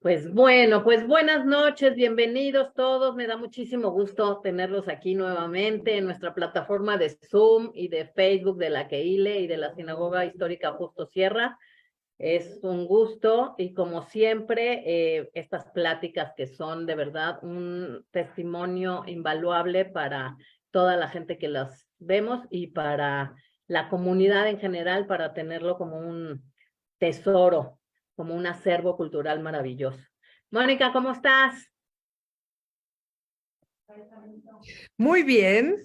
Pues bueno, pues buenas noches, bienvenidos todos. Me da muchísimo gusto tenerlos aquí nuevamente en nuestra plataforma de Zoom y de Facebook de la Keile y de la Sinagoga Histórica Justo Sierra. Es un gusto y como siempre, estas pláticas que son de verdad un testimonio invaluable para toda la gente que las vemos y para la comunidad en general, para tenerlo como un tesoro, como un acervo cultural maravilloso. Mónica, ¿cómo estás? Muy bien.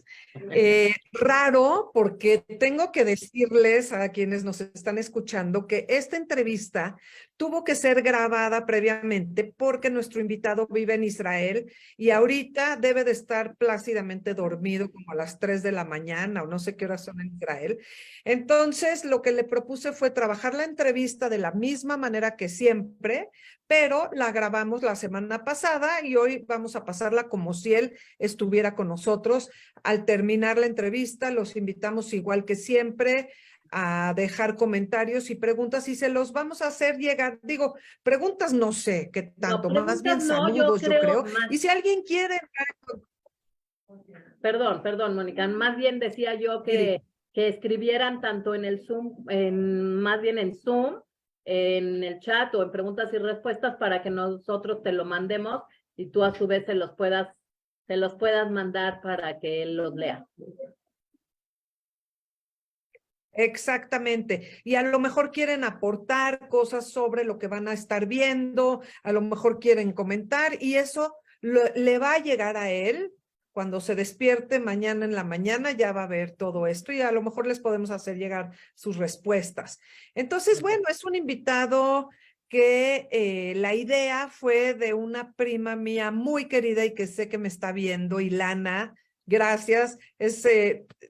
Raro porque tengo que decirles a quienes nos están escuchando que esta entrevista tuvo que ser grabada previamente porque nuestro invitado vive en Israel y ahorita debe de estar plácidamente dormido como a las 3 de la mañana o no sé qué horas son en Israel. Entonces, lo que le propuse fue trabajar la entrevista de la misma manera que siempre, pero la grabamos la semana pasada y hoy vamos a pasarla como si él estuviera con nosotros. Al terminar la entrevista, los invitamos igual que siempre a dejar comentarios y preguntas y se los vamos a hacer llegar. Digo, preguntas no sé qué No, tanto, más preguntas bien no, yo saludos, yo creo creo. más. Y si alguien quiere, Perdón, Mónica, más bien decía yo Didi. que escribieran tanto en el Zoom, más bien en Zoom, en el chat o en preguntas y respuestas para que nosotros te lo mandemos y tú a su vez se los puedas mandar para que él los lea. Exactamente. Y a lo mejor quieren aportar cosas sobre lo que van a estar viendo, a lo mejor quieren comentar y eso le va a llegar a él cuando se despierte mañana en la mañana, ya va a ver todo esto y a lo mejor les podemos hacer llegar sus respuestas. Entonces, bueno, es un invitado que la idea fue de una prima mía muy querida y que sé que me está viendo, Ilana. Gracias.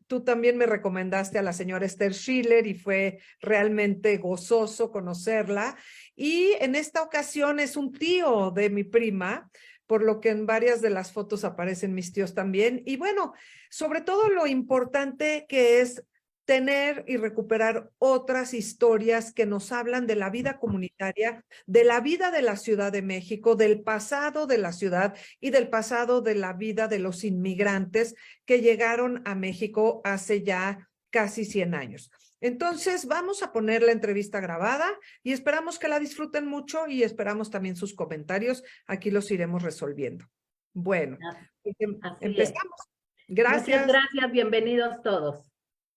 Tú también me recomendaste a la señora Esther Schiller y fue realmente gozoso conocerla. Y en esta ocasión es un tío de mi prima, por lo que en varias de las fotos aparecen mis tíos también. Y bueno, sobre todo lo importante que es tener y recuperar otras historias que nos hablan de la vida comunitaria, de la vida de la Ciudad de México, del pasado de la ciudad y del pasado de la vida de los inmigrantes que llegaron a México hace ya casi 100 años. Entonces, vamos a poner la entrevista grabada y esperamos que la disfruten mucho y esperamos también sus comentarios. Aquí los iremos resolviendo. Bueno, Así es. empezamos. Muchas Gracias. gracias, bienvenidos todos.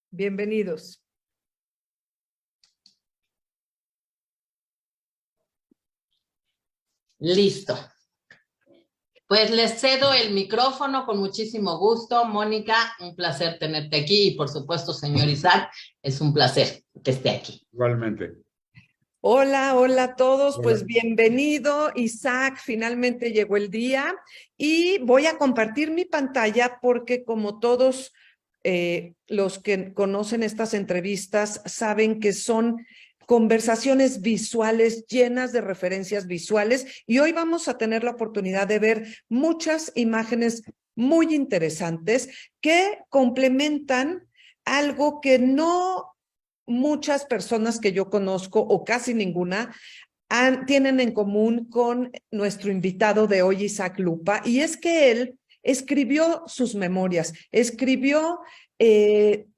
Bienvenidos. Listo. Pues les cedo el micrófono con muchísimo gusto. Mónica, un placer tenerte aquí y por supuesto, señor Isaac, es un placer que esté aquí. Igualmente. Hola, hola a todos, Hola. pues bienvenido, Isaac, finalmente llegó el día y voy a compartir mi pantalla porque como todos los que conocen estas entrevistas saben que son conversaciones visuales llenas de referencias visuales y hoy vamos a tener la oportunidad de ver muchas imágenes muy interesantes que complementan algo que no muchas personas que yo conozco, o casi ninguna, tienen en común con nuestro invitado de hoy, Isaac Lupa, y es que él escribió sus memorias, escribió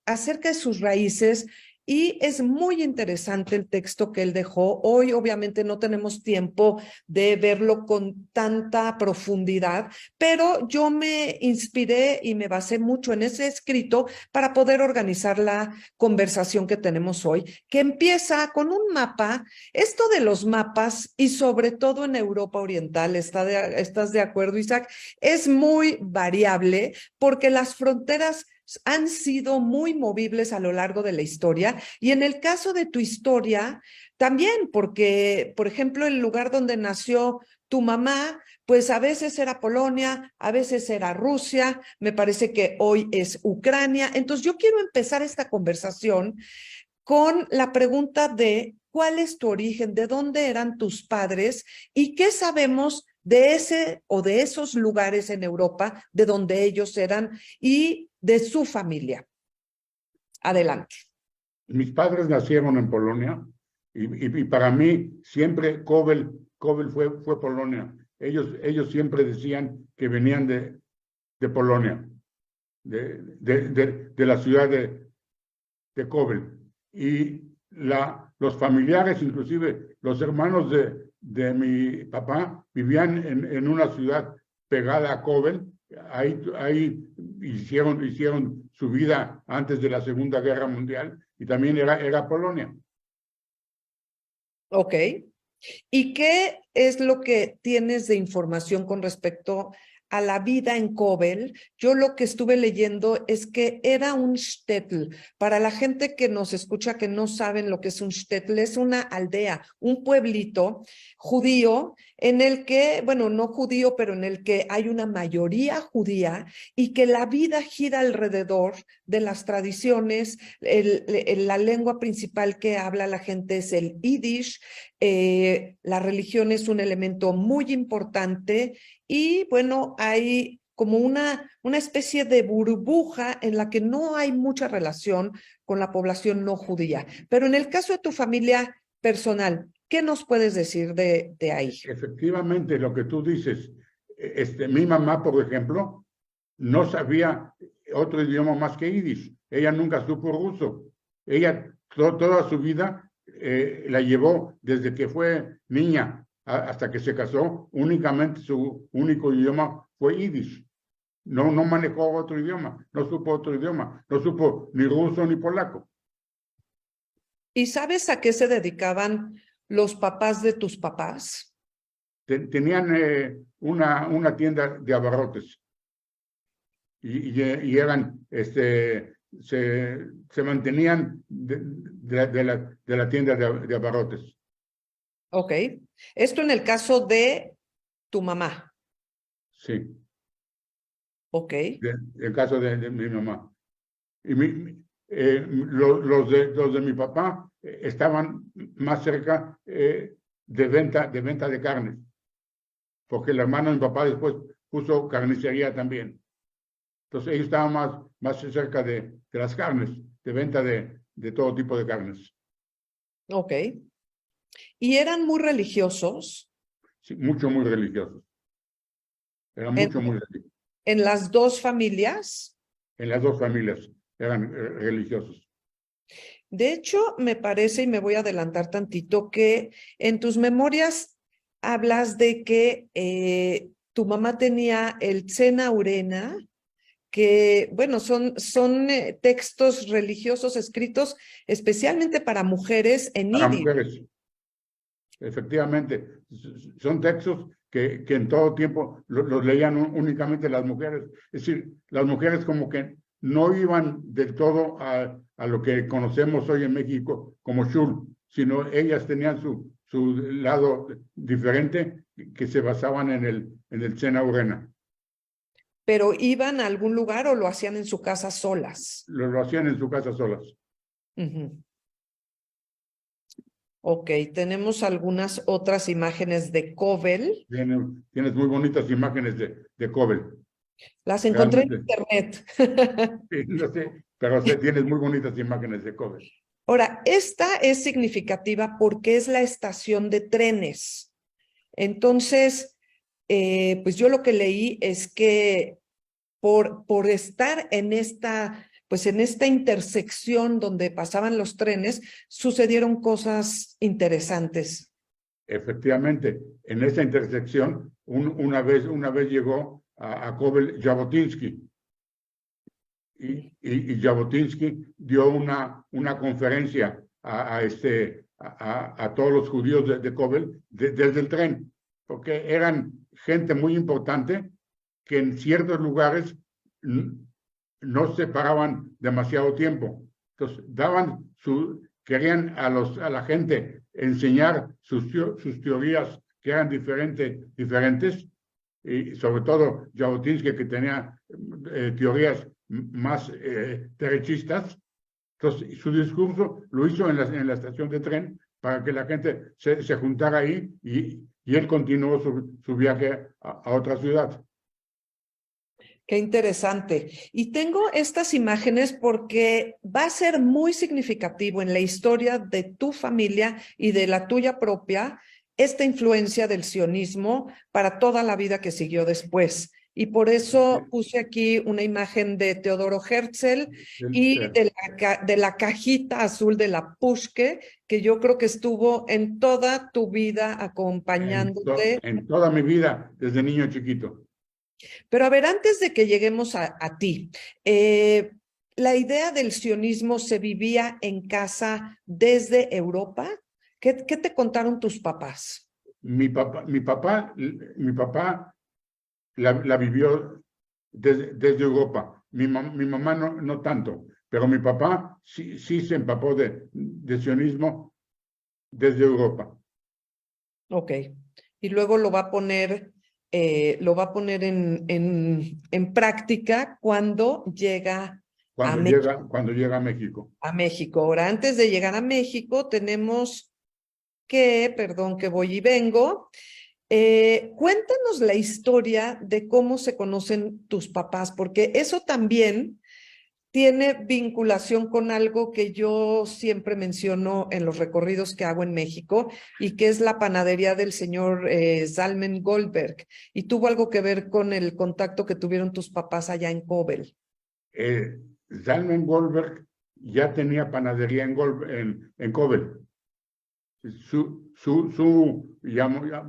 acerca de sus raíces, y es muy interesante el texto que él dejó. Hoy obviamente no tenemos tiempo de verlo con tanta profundidad, pero yo me inspiré y me basé mucho en ese escrito para poder organizar la conversación que tenemos hoy, que empieza con un mapa. Esto de los mapas, y sobre todo en Europa Oriental, ¿estás de acuerdo, Isaac? Es muy variable porque las fronteras han sido muy movibles a lo largo de la historia y en el caso de tu historia también, porque, por ejemplo, el lugar donde nació tu mamá, pues a veces era Polonia, a veces era Rusia, me parece que hoy es Ucrania. Entonces yo quiero empezar esta conversación con la pregunta de ¿cuál es tu origen? ¿De dónde eran tus padres? ¿Y qué sabemos de ese o de esos lugares en Europa de donde ellos eran y de su familia? Adelante. Mis padres nacieron en Polonia Y para mí siempre Kovel fue Polonia. Ellos siempre decían que venían de Polonia, de la ciudad de Kovel. Y los familiares, inclusive los hermanos de mi papá, vivían en una ciudad pegada a Kovel. Ahí hicieron su vida antes de la Segunda Guerra Mundial, y también era Polonia. Ok. ¿Y qué es lo que tienes de información con respecto a la vida en Kovel? Yo lo que estuve leyendo es que era un shtetl. Para la gente que nos escucha que no saben lo que es un shtetl, es una aldea, un pueblito judío en el que, bueno, no judío, pero en el que hay una mayoría judía y que la vida gira alrededor de las tradiciones. La lengua principal que habla la gente es el yiddish. La religión es un elemento muy importante y bueno, hay como una especie de burbuja en la que no hay mucha relación con la población no judía. Pero en el caso de tu familia personal, ¿qué nos puedes decir de ahí? Efectivamente, lo que tú dices, mi mamá, por ejemplo, no sabía otro idioma más que yiddish. Ella nunca supo ruso. Ella toda su vida la llevó desde que fue niña hasta que se casó. Únicamente su único idioma fue yiddish. No manejó otro idioma, no supo otro idioma, no supo ni ruso ni polaco. ¿Y sabes a qué se dedicaban los papás de tus papás? Tenían una tienda de abarrotes y eran, se mantenían de la tienda de abarrotes. Ok. Esto en el caso de tu mamá. Sí. Ok. El caso de mi mamá. Y los de mi papá estaban más cerca de venta de carnes, porque el hermano de mi papá después puso carnicería también. Entonces ellos estaban más cerca de las carnes, de venta de todo tipo de carnes. Ok. ¿Y eran muy religiosos? Sí, muy religiosos. Eran muy religiosos. ¿En las dos familias? En las dos familias eran religiosos. De hecho, me parece, y me voy a adelantar tantito, que en tus memorias hablas de que tu mamá tenía el Tzena Urena, que, bueno, son textos religiosos escritos especialmente para mujeres en Para yiddish. mujeres. Efectivamente, son textos que en todo tiempo los leían únicamente las mujeres. Es decir, las mujeres como que no iban del todo a lo que conocemos hoy en México como shul, sino ellas tenían su lado diferente que se basaban en el Tzena Urena. ¿Pero iban a algún lugar o lo hacían en su casa solas? Lo hacían en su casa solas. Uh-huh. Ok, tenemos algunas otras imágenes de Kovel. Tienes muy bonitas imágenes de Kovel. Las encontré Realmente. en internet. Sí, no sé, pero tienes muy bonitas imágenes de Kovel. Ahora, esta es significativa porque es la estación de trenes. Entonces, pues yo lo que leí es que por estar en pues en esta intersección donde pasaban los trenes, sucedieron cosas interesantes. Efectivamente, en esa intersección, una vez llegó a Kovel Jabotinsky, y Jabotinsky dio una conferencia a todos los judíos de Kovel desde el tren, porque eran gente muy importante que en ciertos lugares no se paraban demasiado tiempo. Entonces, querían a la gente enseñar sus teorías que eran diferentes, y sobre todo Jabotinsky, que tenía teorías más derechistas. Entonces, su discurso lo hizo en la estación de tren para que la gente se juntara ahí, y él continuó su viaje a otra ciudad. Qué interesante. Y tengo estas imágenes porque va a ser muy significativo en la historia de tu familia y de la tuya propia esta influencia del sionismo para toda la vida que siguió después. Y por eso puse aquí una imagen de Teodoro Herzl y de la cajita azul de la Pushke, que yo creo que estuvo en toda tu vida acompañándote. En toda mi vida, desde niño chiquito. Pero a ver, antes de que lleguemos a ti, ¿la idea del sionismo se vivía en casa desde Europa? ¿Qué te contaron tus papás? Mi papá la vivió desde Europa. Mi mamá no tanto, pero mi papá sí se empapó de sionismo desde Europa. Ok. Y luego lo va a poner en práctica cuando llega a México. Cuando llega a México. A México. Ahora, antes de llegar a México, tenemos perdón, que voy y vengo. Cuéntanos la historia de cómo se conocen tus papás, porque eso también tiene vinculación con algo que yo siempre menciono en los recorridos que hago en México y que es la panadería del señor Zalman Goldberg. Y tuvo algo que ver con el contacto que tuvieron tus papás allá en Kovel. Zalman Goldberg ya tenía panadería en Kovel.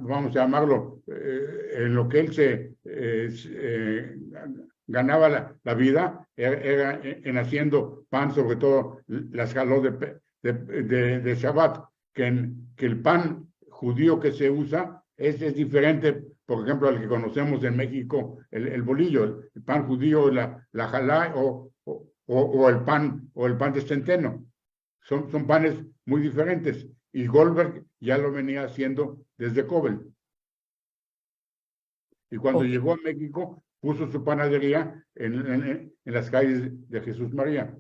Vamos a llamarlo, en lo que él ganaba la vida, era en haciendo pan, sobre todo las jalós de Shabbat, que el pan judío que se usa es diferente, por ejemplo, al que conocemos en México, el bolillo, el pan judío, la jalá o el pan de centeno. Son panes muy diferentes. Y Goldberg ya lo venía haciendo desde Kovel. Y cuando llegó a México, puso su panadería en las calles de Jesús María.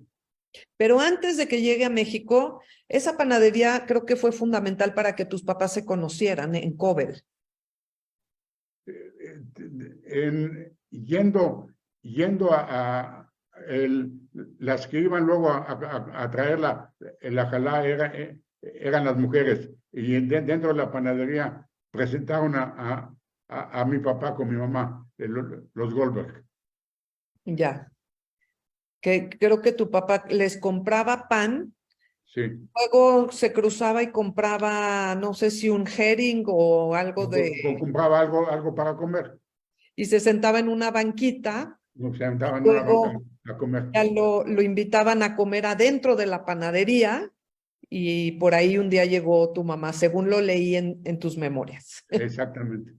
Pero antes de que llegue a México, esa panadería creo que fue fundamental para que tus papás se conocieran en Kovel. Yendo a las que iban luego a traer la jalá eran las mujeres, y dentro de la panadería presentaron a mi papá con mi mamá, los Goldberg. Ya. Que creo que tu papá les compraba pan. Sí. Luego se cruzaba y compraba, no sé si un herring o algo compraba algo para comer. Y se sentaba en una banquita. Se sentaba en una banca a comer. Ya lo invitaban a comer adentro de la panadería. Y por ahí un día llegó tu mamá, según lo leí en tus memorias. Exactamente.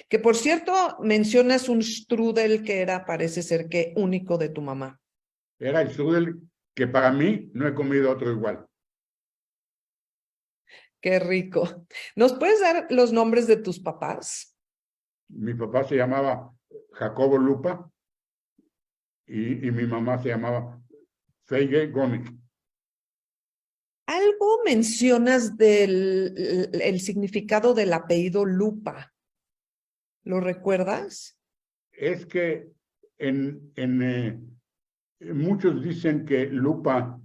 Que por cierto, mencionas un strudel que parece ser que único de tu mamá. Era el strudel que para mí no he comido otro igual. Qué rico. ¿Nos puedes dar los nombres de tus papás? Mi papá se llamaba Jacobo Lupa y mi mamá se llamaba Feige Gonic. Algo mencionas del significado del apellido Lupa. ¿Lo recuerdas? Es que muchos dicen que Lupa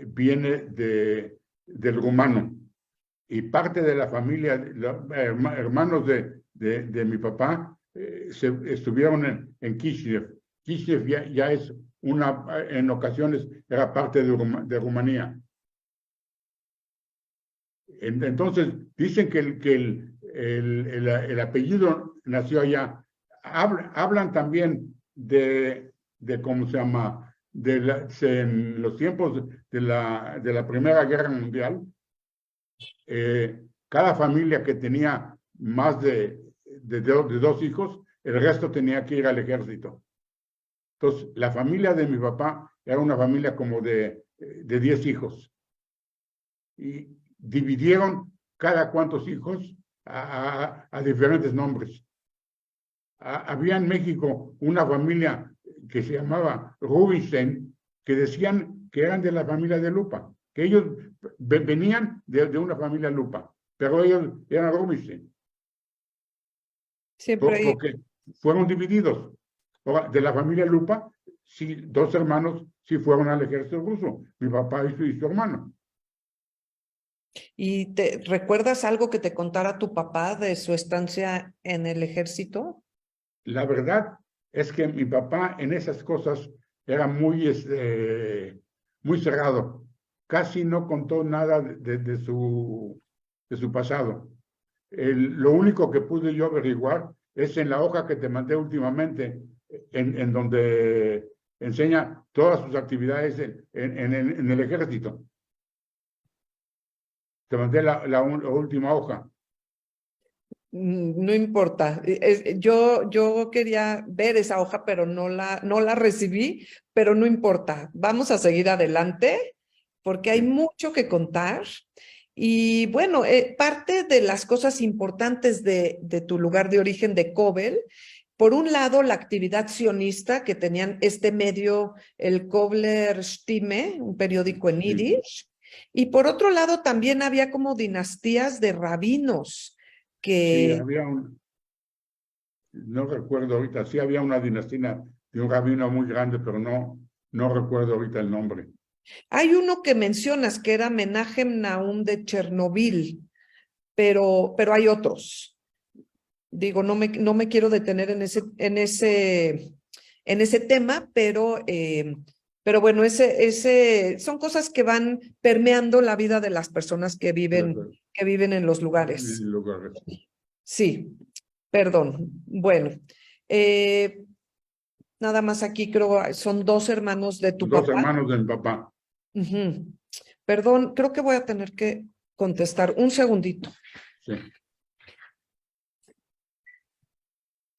viene del rumano, y parte de la familia, hermanos de mi papá, estuvieron en Kishinev. Kishinev ya es en ocasiones era parte de Rumanía. Entonces, dicen que el apellido nació allá. Hablan también de ¿cómo se llama? En los tiempos de la Primera Guerra Mundial, cada familia que tenía más de dos hijos, el resto tenía que ir al ejército. Entonces, la familia de mi papá era una familia como de 10 hijos. Y dividieron cada cuantos hijos a diferentes nombres. Había en México una familia que se llamaba Rubinstein, que decían que eran de la familia de Lupa, que ellos venían de una familia Lupa, pero ellos eran Rubinstein. Siempre Porque fueron divididos. Ahora, de la familia Lupa, sí, 2 hermanos sí fueron al ejército ruso, mi papá y su hermano. ¿Y te recuerdas algo que te contara tu papá de su estancia en el ejército? La verdad es que mi papá en esas cosas era muy cerrado. Casi no contó nada de su pasado. Lo único que pude yo averiguar es en la hoja que te mandé últimamente, en donde enseña todas sus actividades en el ejército. Te mandé la última hoja. No importa. Yo quería ver esa hoja, pero no la recibí, pero no importa. Vamos a seguir adelante porque hay mucho que contar. Y bueno, parte de las cosas importantes de tu lugar de origen de Kovel, por un lado, la actividad sionista que tenían este medio, el Kobler Stimme, un periódico en Yiddish, y por otro lado también había como dinastías de rabinos Sí, que no recuerdo ahorita, sí había una dinastía de un rabino muy grande, pero no recuerdo ahorita el nombre. hay uno que mencionas que era Menachem Nahum de Chernobyl, pero hay otros. Digo, no me quiero detener en ese tema, pero bueno, son cosas que van permeando la vida de las personas que viven en los lugares. Sí, perdón. Bueno, nada más aquí creo son 2 hermanos de tu 2 papá. hermanos de mi papá. Perdón, creo que voy a tener que contestar. Un segundito. Sí.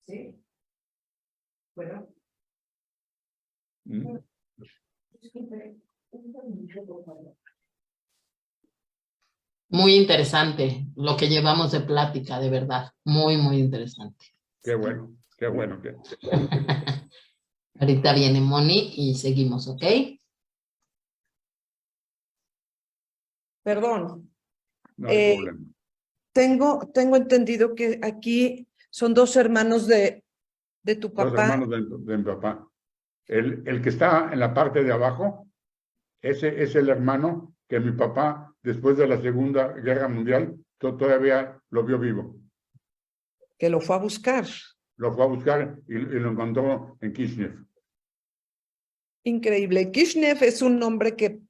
Sí. Bueno. Muy interesante lo que llevamos de plática, de verdad. Muy, muy interesante. Qué bueno, qué bueno. Ahorita viene Moni y seguimos, ¿ok? Perdón. No hay problema. Tengo entendido que aquí son 2 hermanos de tu 2 papá. hermanos de mi papá. El que está en la parte de abajo, ese es el hermano que mi papá, después de la Segunda Guerra Mundial, todavía lo vio vivo. Que lo fue a buscar. Lo fue a buscar y lo encontró en Kishinev. Increíble. Kishinev es un nombre que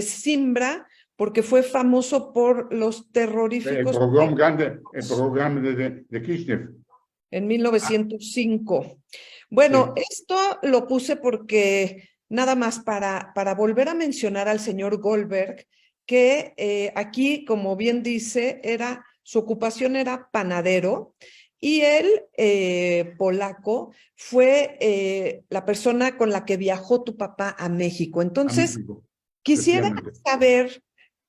simbra porque fue famoso por los terroríficos. El programa de Kishinev. En 1905. Bueno, sí. Esto lo puse porque nada más para volver a mencionar al señor Goldberg, que aquí, como bien dice, su ocupación era panadero, y él, polaco, fue la persona con la que viajó tu papá a México. Entonces, quisiera saber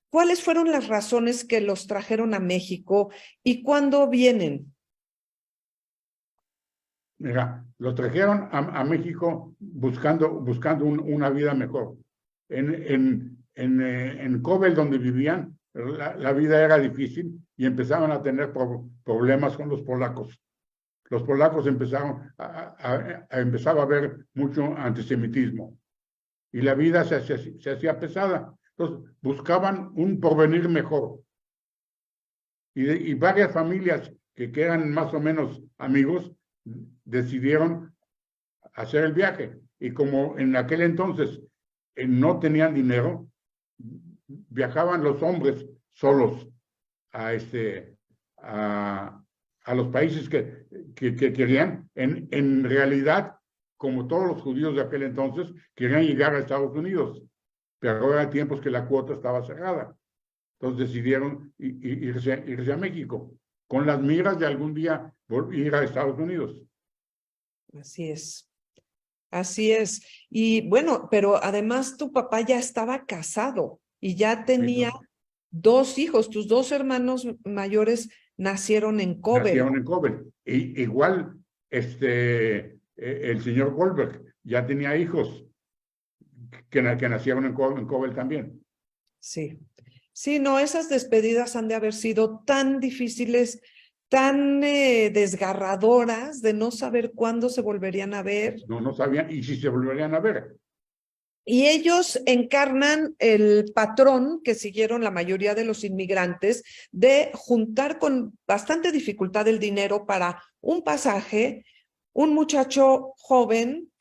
cuáles fueron las razones que los trajeron a México y cuándo vienen. Mira, los trajeron a México buscando una vida mejor. En Kovel, donde vivían, la vida era difícil y empezaban a tener problemas con los polacos. Los polacos empezaba a haber mucho antisemitismo y la vida se hacía pesada. Entonces buscaban un porvenir mejor. Y varias familias que eran más o menos amigos decidieron hacer el viaje. Y como en aquel entonces no tenían dinero, viajaban los hombres solos a los países que querían. En realidad, como todos los judíos de aquel entonces, querían llegar a Estados Unidos, pero eran tiempos que la cuota estaba cerrada. Entonces decidieron irse a México, con las miras de algún día ir a Estados Unidos. Así es. Así es. Y bueno, pero además tu papá ya estaba casado y ya tenía 2 hijos. Tus 2 hermanos mayores nacieron en Kovel. Nacieron en Kovel. Igual, el señor Goldberg ya tenía hijos que nacieron en Kovel también. Sí. Sí, no, esas despedidas han de haber sido tan difíciles tan desgarradoras de no saber cuándo se volverían a ver. No sabían, y si se volverían a ver. Y ellos encarnan el patrón que siguieron la mayoría de los inmigrantes de juntar con bastante dificultad el dinero para un pasaje. Un muchacho joven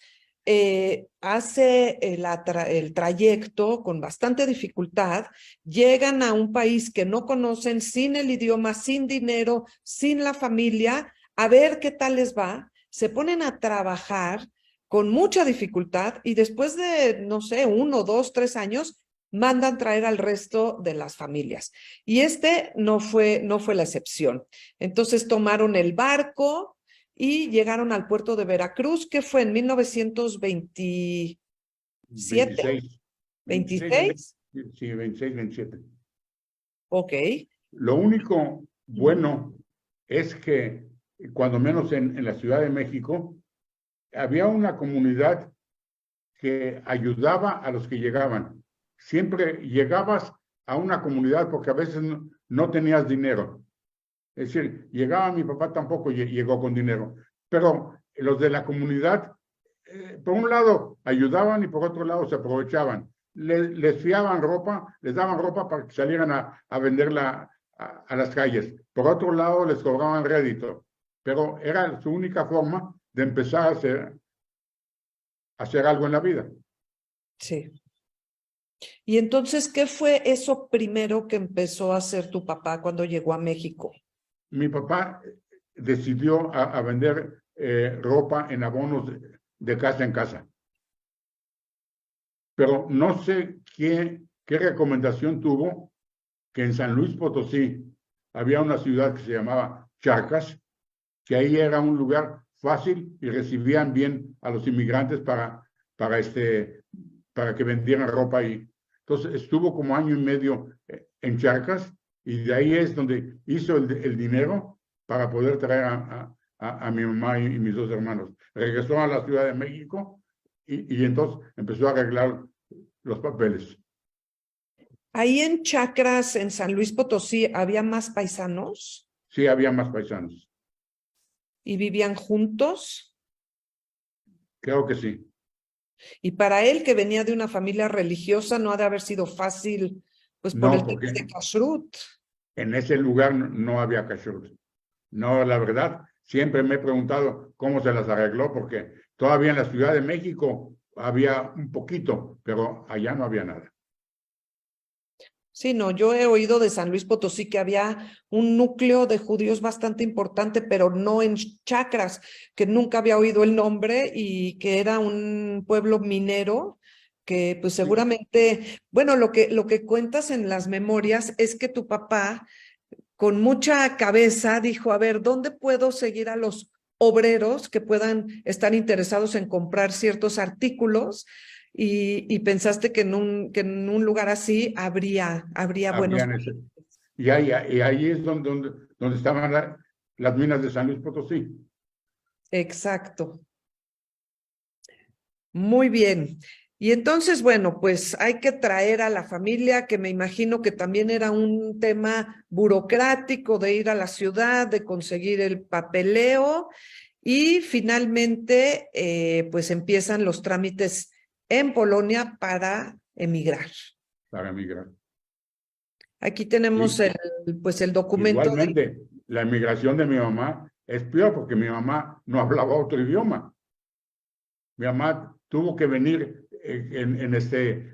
hace el trayecto con bastante dificultad, llegan a un país que no conocen, sin el idioma, sin dinero, sin la familia, a ver qué tal les va, se ponen a trabajar con mucha dificultad y después de, no sé, 1, 2, 3 años, mandan traer al resto de las familias. Y no fue la excepción. Entonces tomaron el barco y llegaron al puerto de Veracruz, que fue en 1927. 26. Sí, 26, 27. Ok. Lo único bueno es que, cuando menos en la Ciudad de México, había una comunidad que ayudaba a los que llegaban. Siempre llegabas a una comunidad porque a veces no tenías dinero. Es decir, llegaba mi papá, tampoco llegó con dinero, pero los de la comunidad, por un lado ayudaban y por otro lado se aprovechaban. Les fiaban ropa, les daban ropa para que salieran a venderla a las calles. Por otro lado les cobraban rédito, pero era su única forma de empezar a hacer algo en la vida. Sí. Y entonces, ¿qué fue eso primero que empezó a hacer tu papá cuando llegó a México? Mi papá decidió a vender ropa en abonos de casa en casa. Pero no sé qué recomendación tuvo, que en San Luis Potosí había una ciudad que se llamaba Charcas, que ahí era un lugar fácil y recibían bien a los inmigrantes para que vendieran ropa ahí. Entonces estuvo como 1 año y medio en Charcas, y de ahí es donde hizo el dinero para poder traer a mi mamá y mis 2 hermanos. Regresó a la Ciudad de México y entonces empezó a arreglar los papeles. Ahí en Chacras, en San Luis Potosí, ¿había más paisanos? Sí, había más paisanos. ¿Y vivían juntos? Creo que sí. Y para él, que venía de una familia religiosa, no ha de haber sido fácil, pues por el tema de kashrut. En ese lugar no había kashrut. No, la verdad, siempre me he preguntado cómo se las arregló, porque todavía en la Ciudad de México había un poquito, pero allá no había nada. Sí, no, yo he oído de San Luis Potosí que había un núcleo de judíos bastante importante, pero no en Chacras, que nunca había oído el nombre y que era un pueblo minero que pues seguramente, bueno, lo que cuentas en las memorias es que tu papá con mucha cabeza dijo, a ver, ¿dónde puedo seguir a los obreros que puedan estar interesados en comprar ciertos artículos? Y pensaste que en un lugar así habría buenos. Y ahí es donde estaban las minas de San Luis Potosí. Exacto. Muy bien. Y entonces, bueno, pues hay que traer a la familia, que me imagino que también era un tema burocrático de ir a la ciudad, de conseguir el papeleo, y finalmente, pues empiezan los trámites en Polonia para emigrar. Para emigrar. Aquí tenemos Sí. el documento. Igualmente, la emigración de mi mamá es peor, porque mi mamá no hablaba otro idioma. Mi mamá tuvo que venir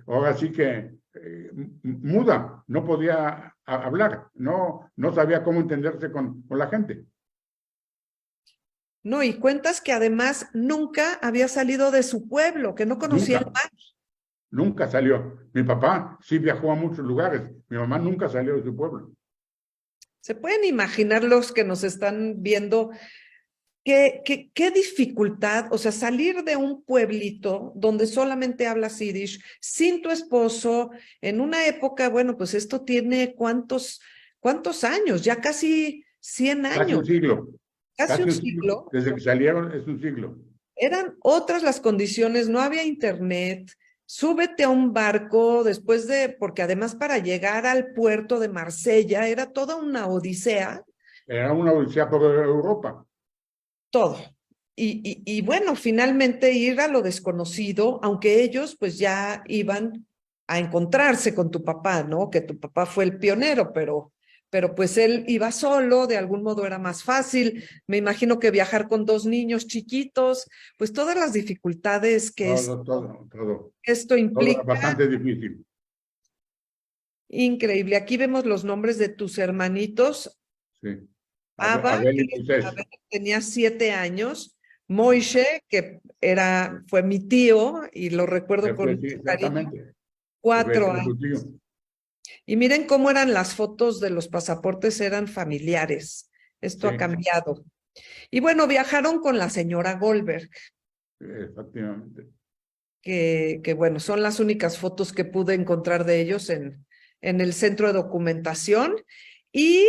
ahora sí que muda, no podía hablar, no sabía cómo entenderse con la gente. No, y cuentas que además nunca había salido de su pueblo, que no conocía el mar. Nunca salió. Mi papá sí viajó a muchos lugares, mi mamá nunca salió de su pueblo. ¿Se pueden imaginar los que nos están viendo qué dificultad, o sea, salir de un pueblito donde solamente hablas yiddish, sin tu esposo, en una época, bueno, pues esto tiene ¿cuántos años? Ya casi 100 años. Casi un siglo. Casi un siglo. Desde que salieron es un siglo. Eran otras las condiciones, no había internet. Súbete a un barco porque además para llegar al puerto de Marsella era toda una odisea, Era una odisea por Europa. Todo. Y bueno, finalmente ir a lo desconocido, aunque ellos pues ya iban a encontrarse con tu papá, ¿no? Que tu papá fue el pionero, pero pues él iba solo, de algún modo era más fácil. Me imagino que viajar con 2 niños chiquitos, pues todas las dificultades que esto Todo era implica. bastante difícil. Increíble. Aquí vemos los nombres de tus hermanitos. Sí. Abba, Abel y que Moisés. Abel tenía 7 años. Moishe, que fue mi tío, y lo recuerdo con Sí, mucho cariño, exactamente. 4 Fue tu años. tío. Y miren cómo eran las fotos de los pasaportes, eran familiares. Esto ha Sí. cambiado. Y bueno, viajaron con la señora Goldberg, Efectivamente. que bueno, son las únicas fotos que pude encontrar de ellos en el centro de documentación. Y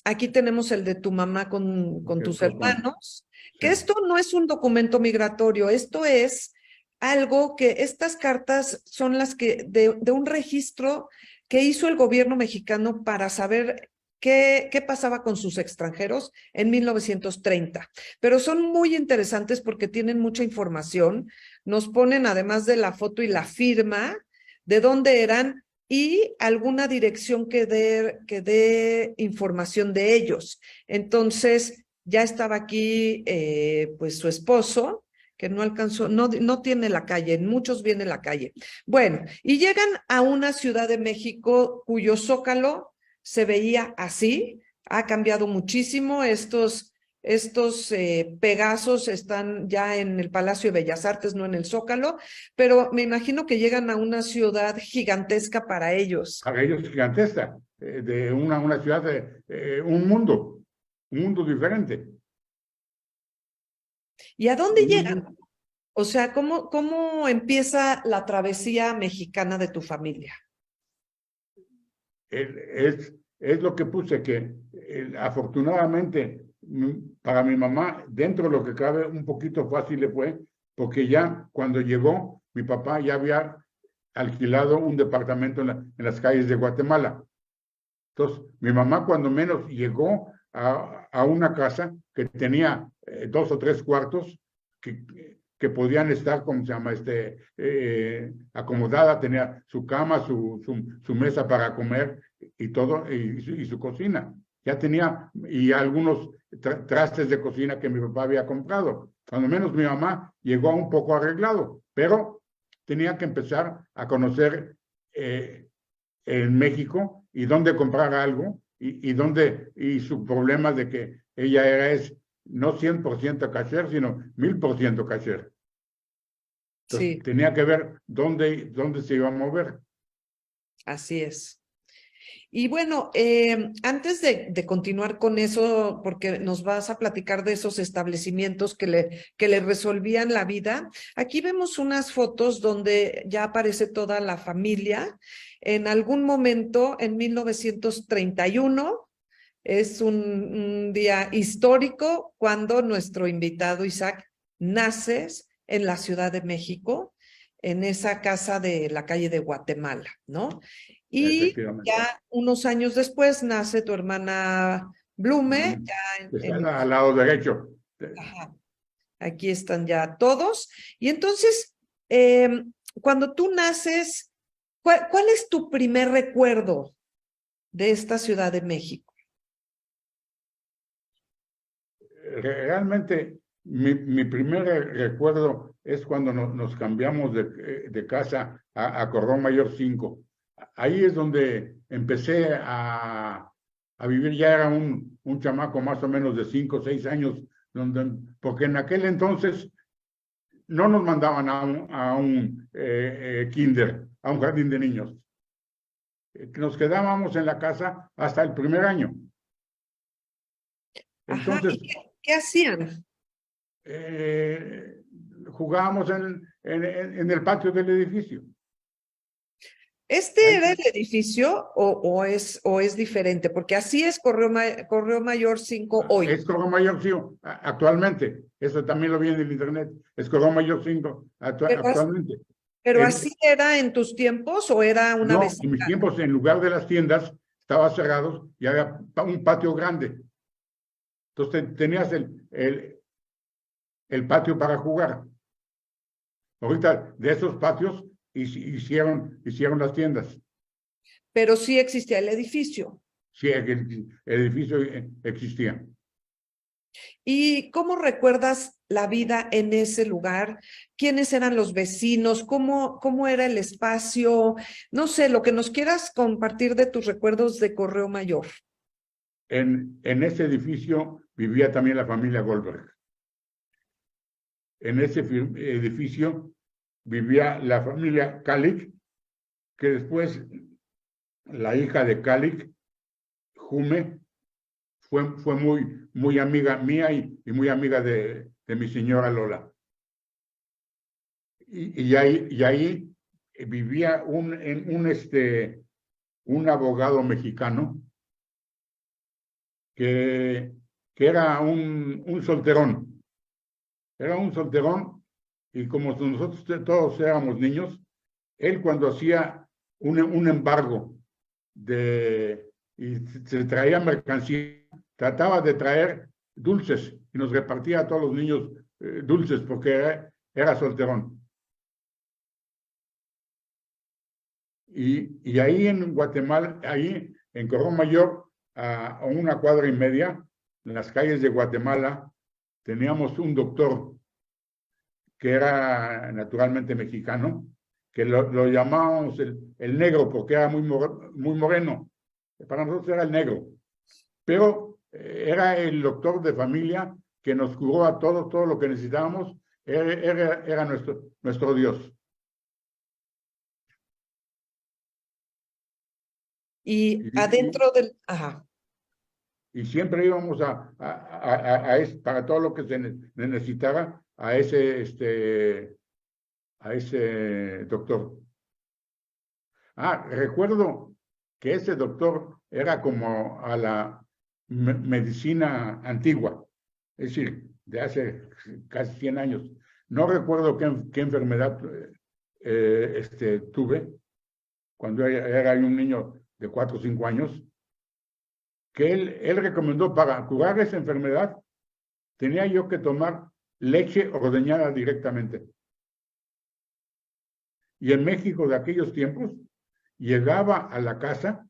aquí tenemos el de tu mamá con tus hermanos, que esto no es un documento migratorio, esto es algo que estas cartas son las que de un registro que hizo el gobierno mexicano para saber qué pasaba con sus extranjeros en 1930. Pero son muy interesantes porque tienen mucha información. Nos ponen, además de la foto y la firma, de dónde eran y alguna dirección que dé información de ellos. Entonces, ya estaba aquí pues su esposo, que no alcanzó, no tiene la calle, en muchos viene la calle. Bueno, y llegan a una Ciudad de México cuyo zócalo se veía así, ha cambiado muchísimo. Estos Pegasos están ya en el Palacio de Bellas Artes, no en el Zócalo, pero me imagino que llegan a una ciudad gigantesca para ellos. Para ellos gigantesca, de una ciudad, un mundo diferente. ¿Y a dónde llegan? O sea, ¿cómo empieza la travesía mexicana de tu familia? Es lo que puse, que afortunadamente para mi mamá, dentro de lo que cabe, un poquito fácil le fue, porque ya cuando llegó, mi papá ya había alquilado un departamento en las calles de Guatemala. Entonces, mi mamá cuando menos llegó a una casa que tenía 2 o 3 cuartos que podían estar, ¿cómo se llama? Acomodada, tenía su cama, su mesa para comer y todo, y su cocina. Ya tenía, y algunos trastes de cocina que mi papá había comprado. Cuando menos mi mamá llegó un poco arreglado, pero tenía que empezar a conocer en México y dónde comprar algo y su problema de que ella es no 100% kasher, sino 1000% kasher. Entonces, sí, tenía que ver dónde se iba a mover. así es. Y bueno, antes de continuar con eso, porque nos vas a platicar de esos establecimientos que le resolvían la vida, aquí vemos unas fotos donde ya aparece toda la familia. En algún momento, en 1931, es un día histórico cuando nuestro invitado Isaac nace en la Ciudad de México, en esa casa de la calle de Guatemala, ¿no? Y ya unos años después nace tu hermana Blume. Está al lado derecho. Ajá, aquí están ya todos. Y entonces, cuando tú naces, ¿cuál es tu primer recuerdo de esta Ciudad de México? Realmente, mi primer recuerdo es cuando nos cambiamos de casa a Cordón Mayor 5. Ahí es donde empecé a vivir. Ya era un chamaco más o menos de 5 o 6 años, porque en aquel entonces no nos mandaban a un kinder, a un jardín de niños. Nos quedábamos en la casa hasta el primer año. Entonces, ajá, ¿y qué hacían? Jugábamos en el patio del edificio. ¿Era el edificio o es diferente? Porque así es Correo Mayor 5 hoy. Es Correo Mayor 5 actualmente. Eso también lo vi en el internet. Es Correo Mayor 5 actualmente. ¿Pero así era en tus tiempos o era una vez? En mis tiempos, en lugar de las tiendas, estaba cerrado y había un patio grande. Entonces tenías el patio para jugar. Ahorita de esos patios hicieron las tiendas. Pero sí existía el edificio. Sí, el edificio existía. ¿Y cómo recuerdas la vida en ese lugar? ¿Quiénes eran los vecinos? ¿Cómo era el espacio? No sé, lo que nos quieras compartir de tus recuerdos de Correo Mayor. En ese edificio vivía también la familia Goldberg. En ese edificio vivía la familia Kalik, que después la hija de Kalik, Jume, fue muy amiga mía y muy amiga de mi señora Lola. Y ahí vivía un abogado mexicano que era un solterón. Era un solterón y como nosotros todos éramos niños, él cuando hacía un embargo y se traía mercancía, trataba de traer dulces y nos repartía a todos los niños dulces porque era solterón. Y ahí en Guatemala, ahí en Correo Mayor, a 1,5 cuadras, en las calles de Guatemala, teníamos un doctor que era naturalmente mexicano, que lo llamábamos el negro porque era muy moreno. Para nosotros era el negro. Pero era el doctor de familia que nos curó a todos, todo lo que necesitábamos. Era nuestro Dios. Y adentro del... Ajá. Y siempre íbamos para todo lo que se necesitara a ese doctor. Recuerdo que ese doctor era como a la medicina antigua, es decir, de hace casi 100 años. No recuerdo qué enfermedad tuve cuando era un niño de 4 o 5 años, que él recomendó para curar esa enfermedad, tenía yo que tomar leche ordeñada directamente. Y en México de aquellos tiempos, llegaba a la casa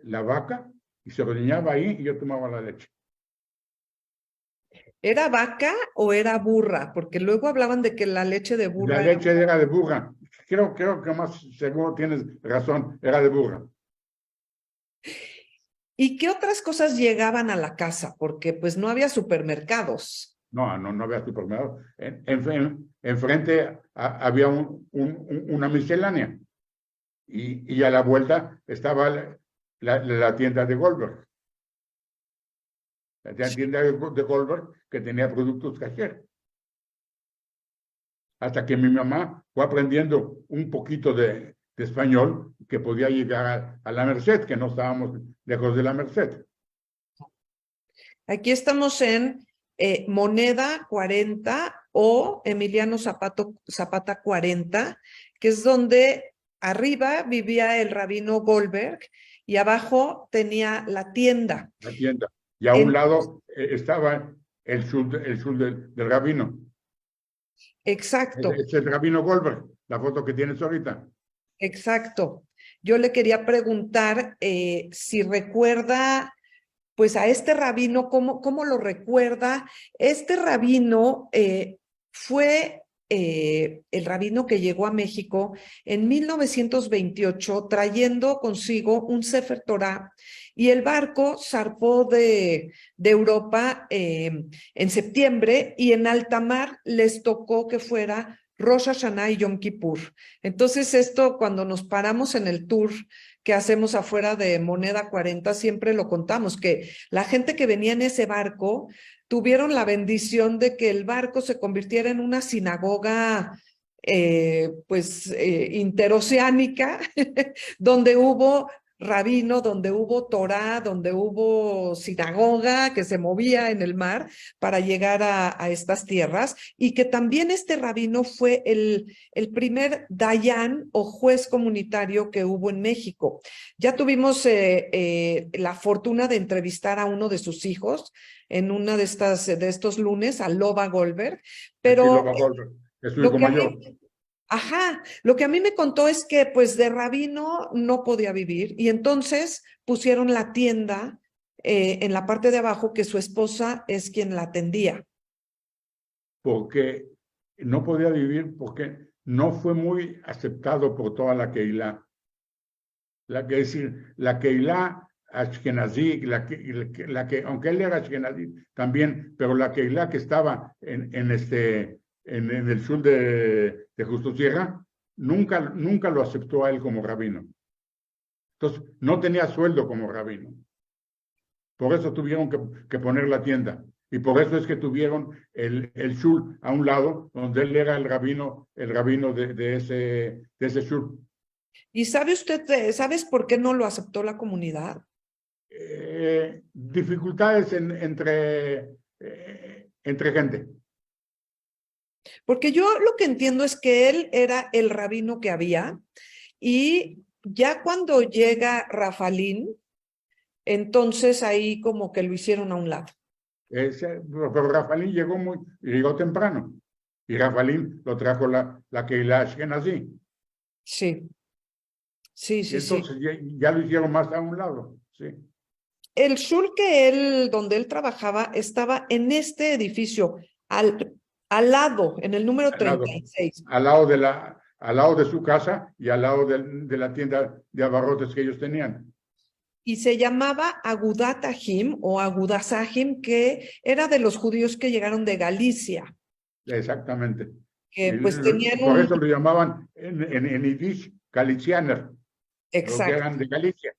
la vaca y se ordeñaba ahí y yo tomaba la leche. ¿Era vaca o era burra? Porque luego hablaban de que la leche de burra... La leche era de burra. Creo que más seguro tienes razón, era de burra. ¿Y qué otras cosas llegaban a la casa? Porque pues no había supermercados. No había supermercado. Enfrente había una miscelánea. Y a la vuelta estaba la tienda de Goldberg. La tienda de Goldberg que tenía productos cacher. Hasta que mi mamá fue aprendiendo un poquito de español, que podía llegar a la Merced, que no estábamos lejos de la Merced. Aquí estamos en Moneda 40 o Emiliano Zapata 40, que es donde arriba vivía el rabino Goldberg y abajo tenía la tienda. La tienda. Y a un lado estaba el sur del rabino. Exacto. Es el rabino Goldberg, la foto que tienes ahorita. Exacto. Yo le quería preguntar si recuerda, pues a este rabino, ¿cómo lo recuerda? Este rabino fue el rabino que llegó a México en 1928 trayendo consigo un Sefer Torah y el barco zarpó de Europa en septiembre y en alta mar les tocó que fuera Rosh Hashanah y Yom Kippur. Entonces esto cuando nos paramos en el tour que hacemos afuera de Moneda 40 siempre lo contamos, que la gente que venía en ese barco tuvieron la bendición de que el barco se convirtiera en una sinagoga interoceánica, donde hubo rabino, donde hubo Torá, donde hubo sinagoga que se movía en el mar para llegar a estas tierras, y que también este rabino fue el primer dayán o juez comunitario que hubo en México. Ya tuvimos la fortuna de entrevistar a uno de sus hijos en una de estos lunes, a Loba Goldberg, pero Sí, Loba Goldberg, es su lo hijo que a mayor. mí, ajá, lo que a mí me contó es que pues de rabino no podía vivir y entonces pusieron la tienda en la parte de abajo, que su esposa es quien la atendía. Porque no podía vivir, porque no fue muy aceptado por toda la Keilah. Es decir, la Keilah Ashkenazí, aunque él era Ashkenazí también, pero la Keilah que estaba en el sur de Justo Sierra, nunca lo aceptó a él como rabino. Entonces, no tenía sueldo como rabino. Por eso tuvieron que poner la tienda. Y por eso es que tuvieron el shul a un lado, donde él era el rabino de ese shul. ¿Y sabes por qué no lo aceptó la comunidad? Dificultades entre gente. Porque yo lo que entiendo es que él era el rabino que había y ya cuando llega Rafalín, entonces ahí como que lo hicieron a un lado. Pero Rafalín llegó temprano. Y Rafalín lo trajo la Keilah Ashkenazí. Sí, sí, Y sí, sí. entonces ya lo hicieron más a un lado. Sí. El shul donde él trabajaba, estaba en este edificio, al lado, en el número Al lado, 36. al lado de su casa y al lado de la tienda de abarrotes que ellos tenían. Y se llamaba Agudat Ahim o Agudasahim, que era de los judíos que llegaron de Galicia. Exactamente. Que pues tenían Por eso lo llamaban en Yiddish Galicianer, lo que eran Exacto, de Galicia.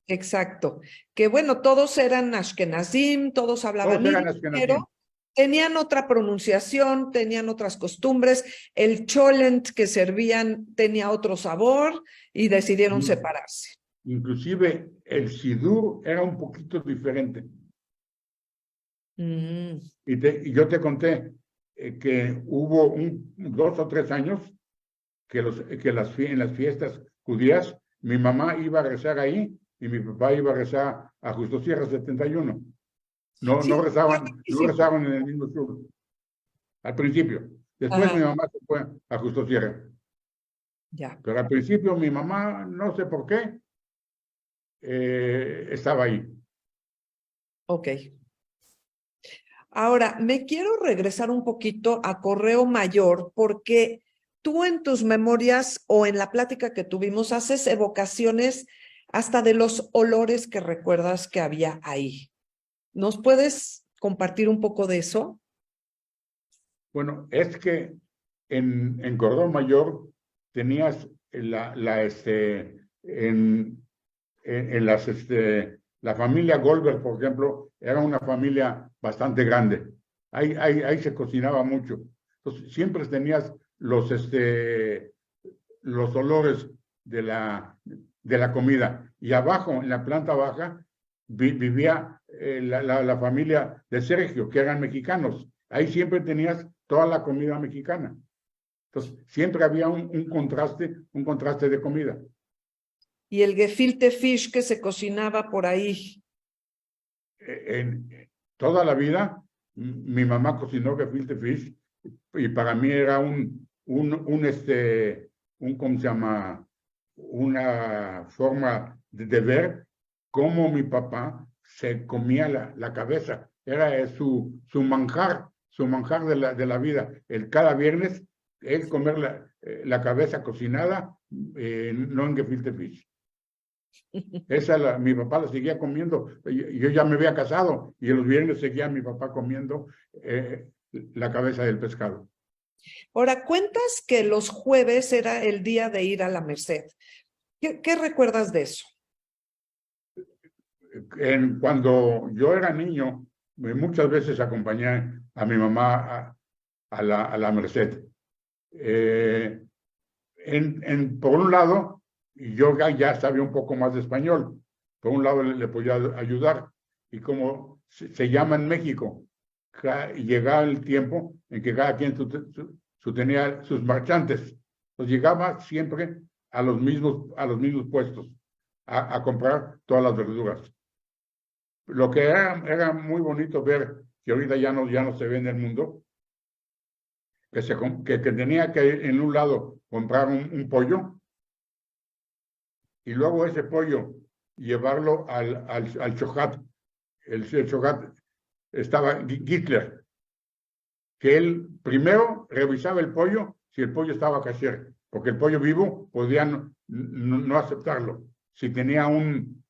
exacto. Que bueno, todos eran Ashkenazim, todos hablaban Todos eran yiddish, Ashkenazim. pero tenían otra pronunciación, tenían otras costumbres. El cholent que servían tenía otro sabor y decidieron separarse. Inclusive el Sidur era un poquito diferente. Mm. Y yo te conté que hubo 2 o 3 años que en las fiestas judías mi mamá iba a rezar ahí y mi papá iba a rezar a Justo Sierra 71. No, Sí, no claro, rezaban en el mismo sur al principio. Después ajá, mi mamá se fue a Justo Sierra. ya, Pero al principio mi mamá, no sé por qué, estaba ahí. ok. Ahora, me quiero regresar un poquito a Correo Mayor porque tú en tus memorias o en la plática que tuvimos haces evocaciones hasta de los olores que recuerdas que había ahí. ¿Nos puedes compartir un poco de eso? Bueno, es que en Cordón Mayor tenías la familia Goldberg, por ejemplo, era una familia bastante grande. Ahí se cocinaba mucho. Entonces, siempre tenías los olores de la comida. Y abajo, en la planta baja, vivía la familia de Sergio, que eran mexicanos. Ahí siempre tenías toda la comida mexicana. Entonces, siempre había un contraste de comida. Y el gefilte fish que se cocinaba por ahí. En toda la vida, mi mamá cocinó gefilte fish y para mí era ¿cómo se llama? Una forma de ver cómo mi papá se comía la cabeza. Era su manjar de la vida. Cada viernes, él comer la cabeza cocinada, no en gefilte fish. Mi papá la seguía comiendo. Yo ya me había casado y los viernes seguía mi papá comiendo la cabeza del pescado. Ahora, cuentas que los jueves era el día de ir a la Merced. ¿Qué recuerdas de eso? Cuando yo era niño, muchas veces acompañé a mi mamá a la Merced. Por un lado, y yo ya sabía un poco más de español. Por un lado le podía ayudar. Y como se llama en México, llegaba el tiempo en que cada quien tenía sus marchantes. Entonces llegaba siempre a los mismos puestos a comprar todas las verduras. Lo que era muy bonito ver, que ahorita ya no se ve en el mundo, que tenía que ir en un lado comprar un pollo y luego ese pollo llevarlo al Shohat. El Shohat estaba Hitler, que él primero revisaba el pollo si el pollo estaba kasher, porque el pollo vivo podía no aceptarlo. Si tenía un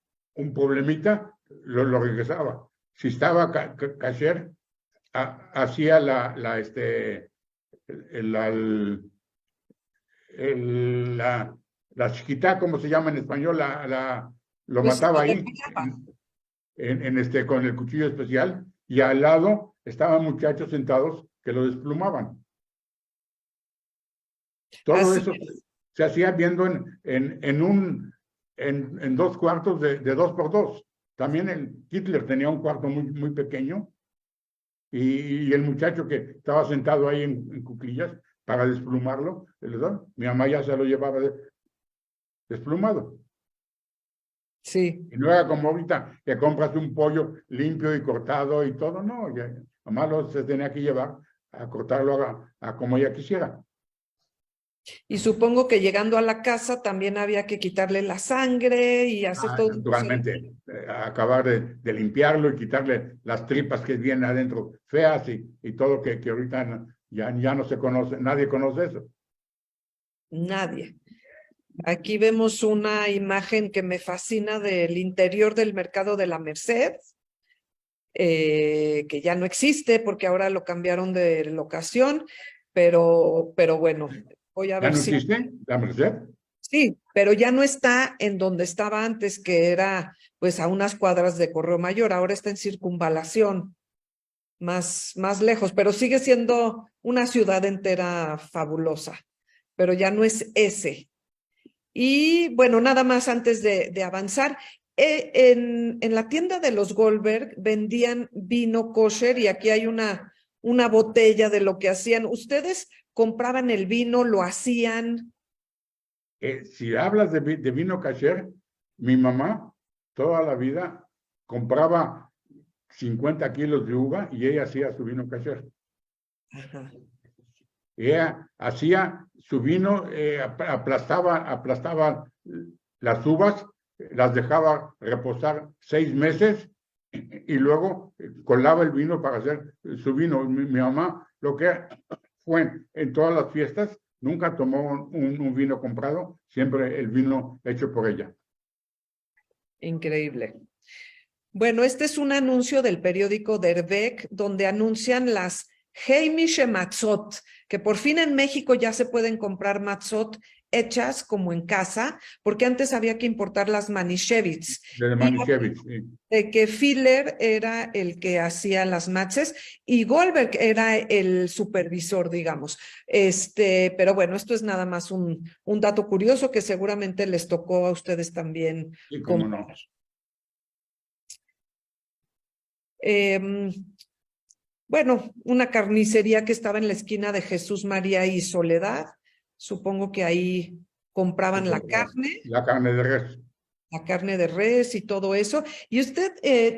problemita, lo regresaba. Si estaba kasher, hacía la chiquita, como se llama en español, lo Pues mataba ahí con el cuchillo especial, y al lado estaban muchachos sentados que lo desplumaban. Todo eso se hacía viendo en 2 cuartos de 2 por 2. También Hitler tenía un cuarto muy pequeño, y el muchacho que estaba sentado ahí en cuclillas para desplumarlo, mi mamá ya se lo llevaba desplumado. Sí. Y no era como ahorita que compras un pollo limpio y cortado y todo, no, mamá se tenía que llevar a cortarlo a como ella quisiera. Y supongo que llegando a la casa también había que quitarle la sangre y hacer todo. Naturalmente, acabar de limpiarlo y quitarle las tripas que vienen adentro feas y todo que ahorita ya no se conoce, nadie conoce eso. Nadie. Aquí vemos una imagen que me fascina del interior del mercado de la Merced, que ya no existe porque ahora lo cambiaron de locación, pero bueno, voy a ver ¿Ya no si... existe la Merced? Sí, pero ya no está en donde estaba antes, que era pues a unas cuadras de Correo Mayor, ahora está en Circunvalación, más lejos, pero sigue siendo una ciudad entera fabulosa, pero ya no es ese. Y bueno, nada más antes de avanzar, en la tienda de los Goldberg vendían vino kosher y aquí hay una botella de lo que hacían. ¿Ustedes compraban el vino, lo hacían? Si hablas de vino kasher, mi mamá toda la vida compraba 50 kilos de uva y ella hacía su vino kasher. Ajá. Ella hacía su vino, aplastaba las uvas, las dejaba reposar 6 meses y luego colaba el vino para hacer su vino. Mi mamá lo que fue en todas las fiestas, nunca tomó un vino comprado, siempre el vino hecho por ella. Increíble. Bueno, este es un anuncio del periódico Der Weg, donde anuncian las Heimische Matzot, que por fin en México ya se pueden comprar matzot hechas como en casa, porque antes había que importar las Manischewitz. De Manischewitz, sí. De que Filler era el que hacía las matzes y Goldberg era el supervisor, digamos. Pero bueno, esto es nada más un dato curioso que seguramente les tocó a ustedes también. Sí, cómo no. Bueno, una carnicería que estaba en la esquina de Jesús, María y Soledad. Supongo que ahí compraban la carne. La carne de res. La carne de res y todo eso. Y usted,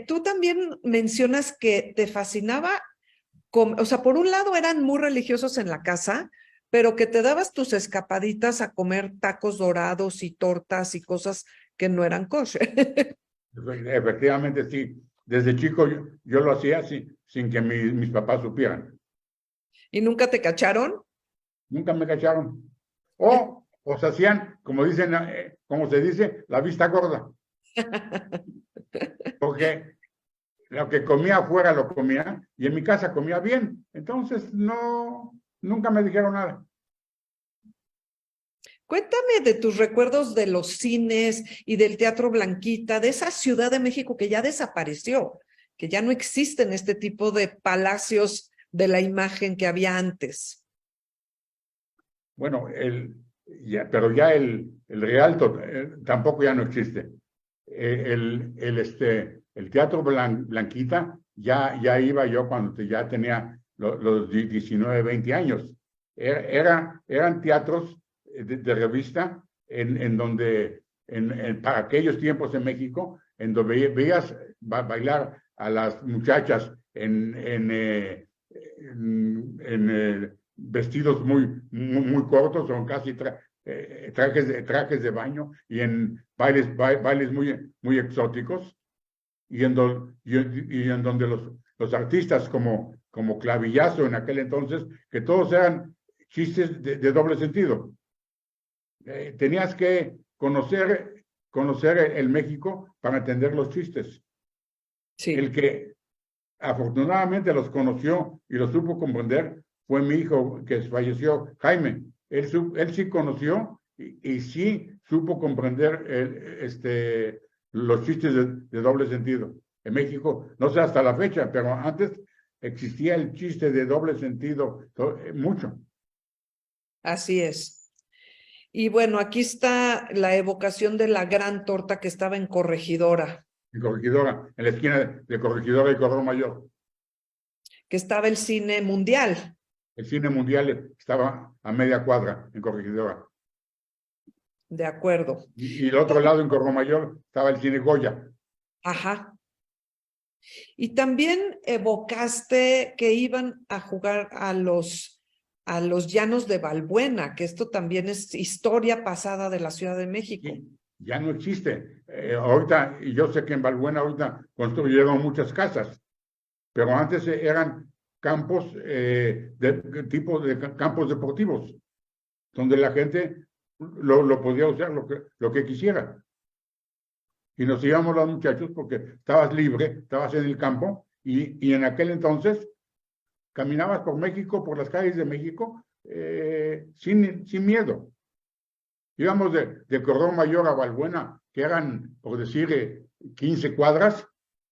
tú también mencionas que te fascinaba, o sea, por un lado eran muy religiosos en la casa, pero que te dabas tus escapaditas a comer tacos dorados y tortas y cosas que no eran kosher. Efectivamente, sí. Desde chico yo lo hacía sin que mis papás supieran. ¿Y nunca te cacharon? Nunca me cacharon. O se hacían, como se dice, la vista gorda. Porque lo que comía afuera lo comía y en mi casa comía bien. Entonces, nunca me dijeron nada. Cuéntame de tus recuerdos de los cines y del Teatro Blanquita, de esa Ciudad de México que ya desapareció, que ya no existen este tipo de palacios de la imagen que había antes. Bueno, pero ya el Rialto tampoco ya no existe. El Teatro Blanquita ya iba yo cuando ya tenía los 19, 20 años. Eran teatros de revista en donde, para aquellos tiempos en México, en donde veías bailar a las muchachas en vestidos muy cortos, son casi trajes de baño, y en bailes muy exóticos, y en donde los artistas como Clavillazo en aquel entonces, que todos eran chistes de doble sentido. Tenías que conocer el México para entender los chistes. Sí. El que afortunadamente los conoció y los supo comprender fue mi hijo, que falleció, Jaime. Él sí conoció y sí supo comprender los chistes de doble sentido. En México, no sé hasta la fecha, pero antes existía el chiste de doble sentido mucho. Así es. Y bueno, aquí está la evocación de la gran torta que estaba en Corregidora. En Corregidora, en la esquina de Corregidora y Corredor Mayor. Que estaba el Cine Mundial. El Cine Mundial estaba a media cuadra en Corregidora. De acuerdo. Y el otro lado, en Corredor Mayor, estaba el Cine Goya. Ajá. Y también evocaste que iban a jugar a los llanos de Balbuena, que esto también es historia pasada de la Ciudad de México. Sí, ya no existe. Ahorita, y yo sé que en Balbuena ahorita construyeron muchas casas, pero antes eran campos tipo de campos deportivos, donde la gente lo podía usar lo que quisiera. Y nos íbamos los muchachos porque estabas libre, estabas en el campo, y en aquel entonces caminabas por México, por las calles de México, sin miedo. Íbamos de Corredor Mayor a Balbuena, que eran, por decir, 15 cuadras,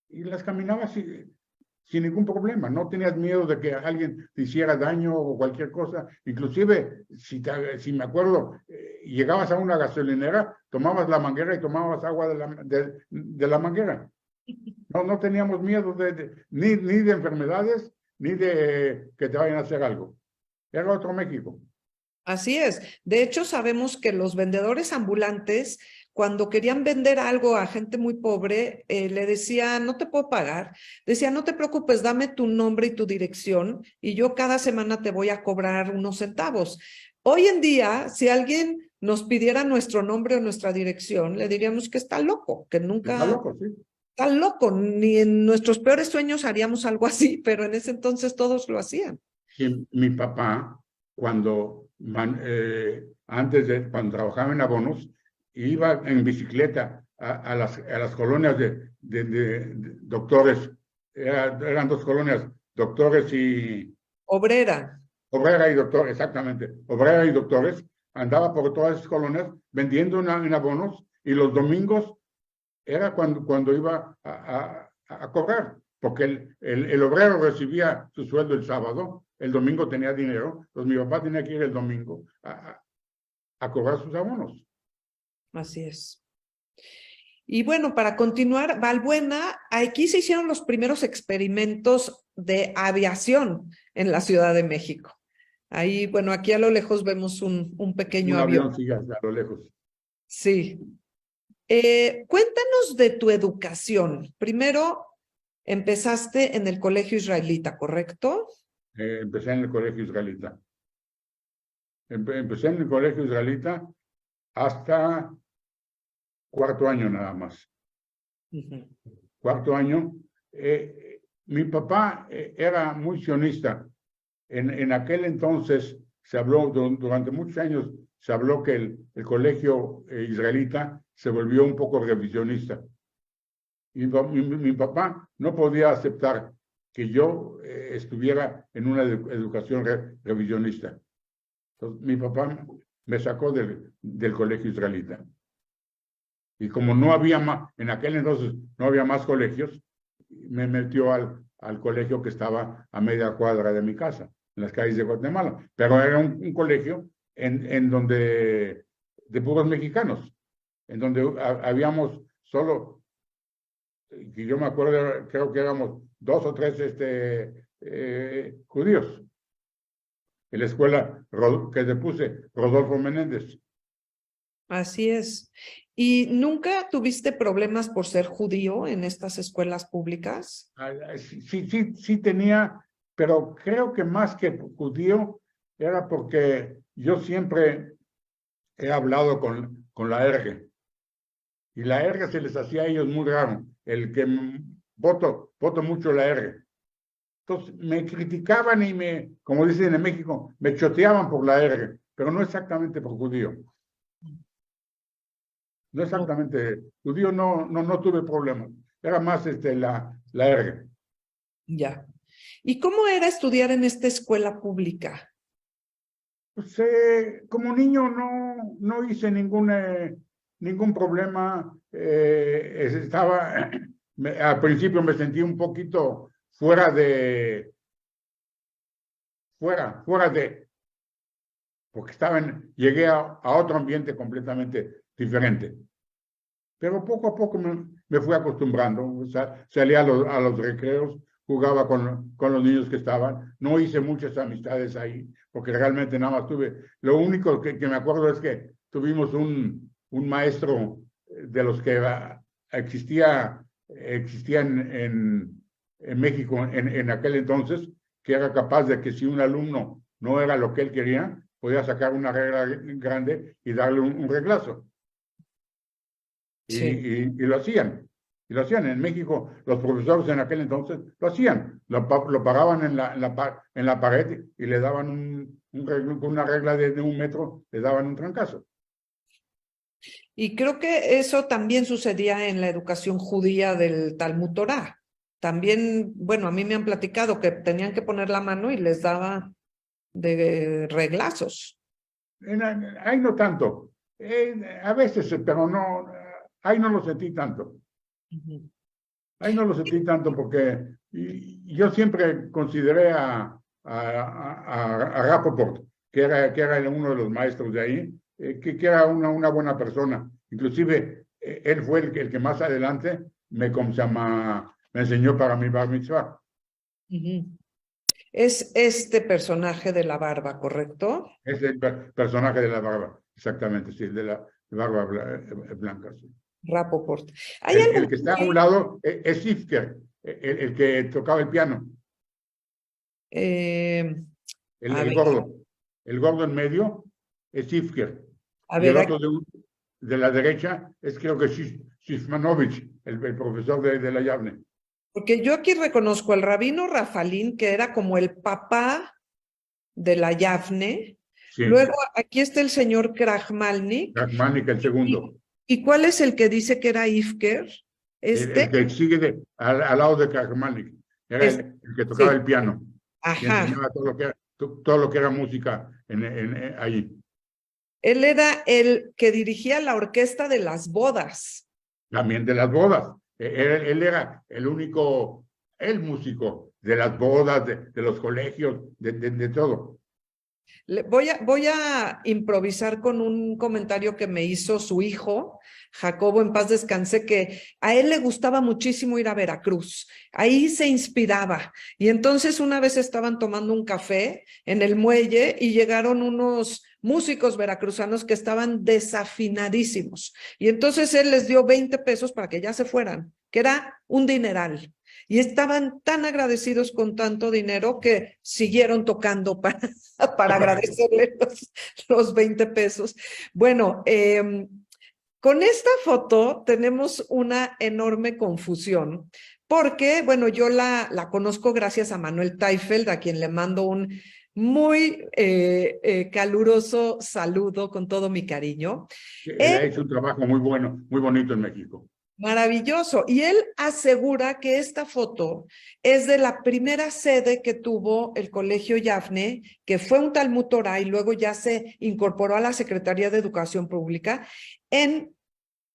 y las caminabas sin ningún problema. No tenías miedo de que alguien te hiciera daño o cualquier cosa. Inclusive, si me acuerdo, llegabas a una gasolinera, tomabas la manguera y tomabas agua de la manguera. No teníamos miedo ni de enfermedades, ni de que te vayan a hacer algo. Era otro México. Así es. De hecho, sabemos que los vendedores ambulantes, cuando querían vender algo a gente muy pobre, le decían, no te puedo pagar. Decía, no te preocupes, dame tu nombre y tu dirección y yo cada semana te voy a cobrar unos centavos. Hoy en día, si alguien nos pidiera nuestro nombre o nuestra dirección, le diríamos que está loco, que nunca... Está loco, sí. Está loco, ni en nuestros peores sueños haríamos algo así, pero en ese entonces todos lo hacían. Sí, mi papá, cuando cuando trabajaba en abonos, iba en bicicleta a las colonias de doctores. Eran dos colonias, doctores y... Obrera y doctores, exactamente. Obrera y doctores. Andaba por todas esas colonias vendiendo en abonos, y los domingos era cuando iba a cobrar, porque el obrero recibía su sueldo el sábado, el domingo tenía dinero, entonces mi papá tenía que ir el domingo a cobrar sus abonos. Así es. Y bueno, para continuar, Balbuena, aquí se hicieron los primeros experimentos de aviación en la Ciudad de México. Ahí, bueno, aquí a lo lejos vemos un pequeño avión. Sí, a lo lejos. Sí. Cuéntanos de tu educación. Primero, empezaste en el colegio israelita, ¿correcto? Empecé en el colegio israelita. Empecé en el colegio israelita hasta cuarto año nada más. Cuarto año. Mi papá era muy sionista. En aquel entonces se habló, durante muchos años, se habló que el colegio israelita se volvió un poco revisionista. Y mi papá no podía aceptar que yo estuviera en una educación revisionista. Entonces, mi papá me sacó del colegio israelita. Y como no había más, en aquel entonces no había más colegios, me metió al colegio que estaba a media cuadra de mi casa, en las calles de Guatemala. Pero era un colegio en donde, de puros mexicanos, en donde habíamos solo, que yo me acuerdo, creo que éramos 2 o 3 judíos. En la escuela que le puse, Rodolfo Menéndez. Así es. ¿Y nunca tuviste problemas por ser judío en estas escuelas públicas? Sí tenía, pero creo que más que judío era porque yo siempre he hablado con la R. Y la R se les hacía a ellos muy raro. El que voto mucho la R. Entonces me criticaban y como dicen en México, me choteaban por la R, pero no exactamente por judío. No exactamente, judío no tuve problemas. Era más la R. Ya. ¿Y cómo era estudiar en esta escuela pública? Pues, como niño no hice ningún problema. Al principio me sentí un poquito fuera de, porque llegué a otro ambiente completamente diferente. Pero poco a poco me fui acostumbrando. O sea, salía a los recreos, jugaba con los niños que estaban. No hice muchas amistades ahí, porque realmente nada más lo único que me acuerdo es que tuvimos un maestro de los que existían en México en aquel entonces, que era capaz de que si un alumno no era lo que él quería, podía sacar una regla grande y darle un reglazo. Sí. Y lo hacían. Y lo hacían. En México, los profesores en aquel entonces lo hacían. Lo pagaban en la pared y le daban una regla de 1 metro, le daban un trancazo. Y creo que eso también sucedía en la educación judía del Talmud Torá. También, bueno, a mí me han platicado que tenían que poner la mano y les daba de reglazos. Ahí no tanto. A veces, pero ahí no lo sentí tanto. Ahí no lo sentí tanto porque yo siempre consideré a Rapoport, que era uno de los maestros de ahí, que era una buena persona. Inclusive, él fue el que más adelante me enseñó para mi bar mitzvah. Es este personaje de la barba, ¿correcto? Es el personaje de la barba, exactamente, sí, de la barba blanca. Sí. Rapoport. El que está a un lado es Ifker, el que tocaba el piano. El gordo. El gordo en medio es Ifker. Y el otro de la derecha es, creo que Shishmanovich, el profesor de la Yavne. Porque yo aquí reconozco al rabino Rafalín, que era como el papá de la Yavne. Sí. Luego aquí está el señor Krachmalnik. Krachmalnik, el segundo. ¿Y cuál es el que dice que era Ifker? El que sigue al lado de Krachmalnik. Era el que tocaba el piano. Ajá. Y enseñaba todo lo que era música allí. Él era el que dirigía la orquesta de las bodas. También de las bodas. Él era el músico de las bodas, de los colegios, de todo. Voy a improvisar con un comentario que me hizo su hijo, Jacobo, en paz descanse, que a él le gustaba muchísimo ir a Veracruz. Ahí se inspiraba. Y entonces una vez estaban tomando un café en el muelle y llegaron unos músicos veracruzanos que estaban desafinadísimos. Y entonces él les dio 20 pesos para que ya se fueran, que era un dineral. Y estaban tan agradecidos con tanto dinero que siguieron tocando para agradecerle los 20 pesos. Bueno, con esta foto tenemos una enorme confusión, porque, bueno, yo la conozco gracias a Manuel Teifeld, a quien le mando un muy caluroso saludo con todo mi cariño. Él ha hecho un trabajo muy bueno, muy bonito en México. Maravilloso. Y él asegura que esta foto es de la primera sede que tuvo el Colegio Yavne, que fue un Talmud Torá y luego ya se incorporó a la Secretaría de Educación Pública en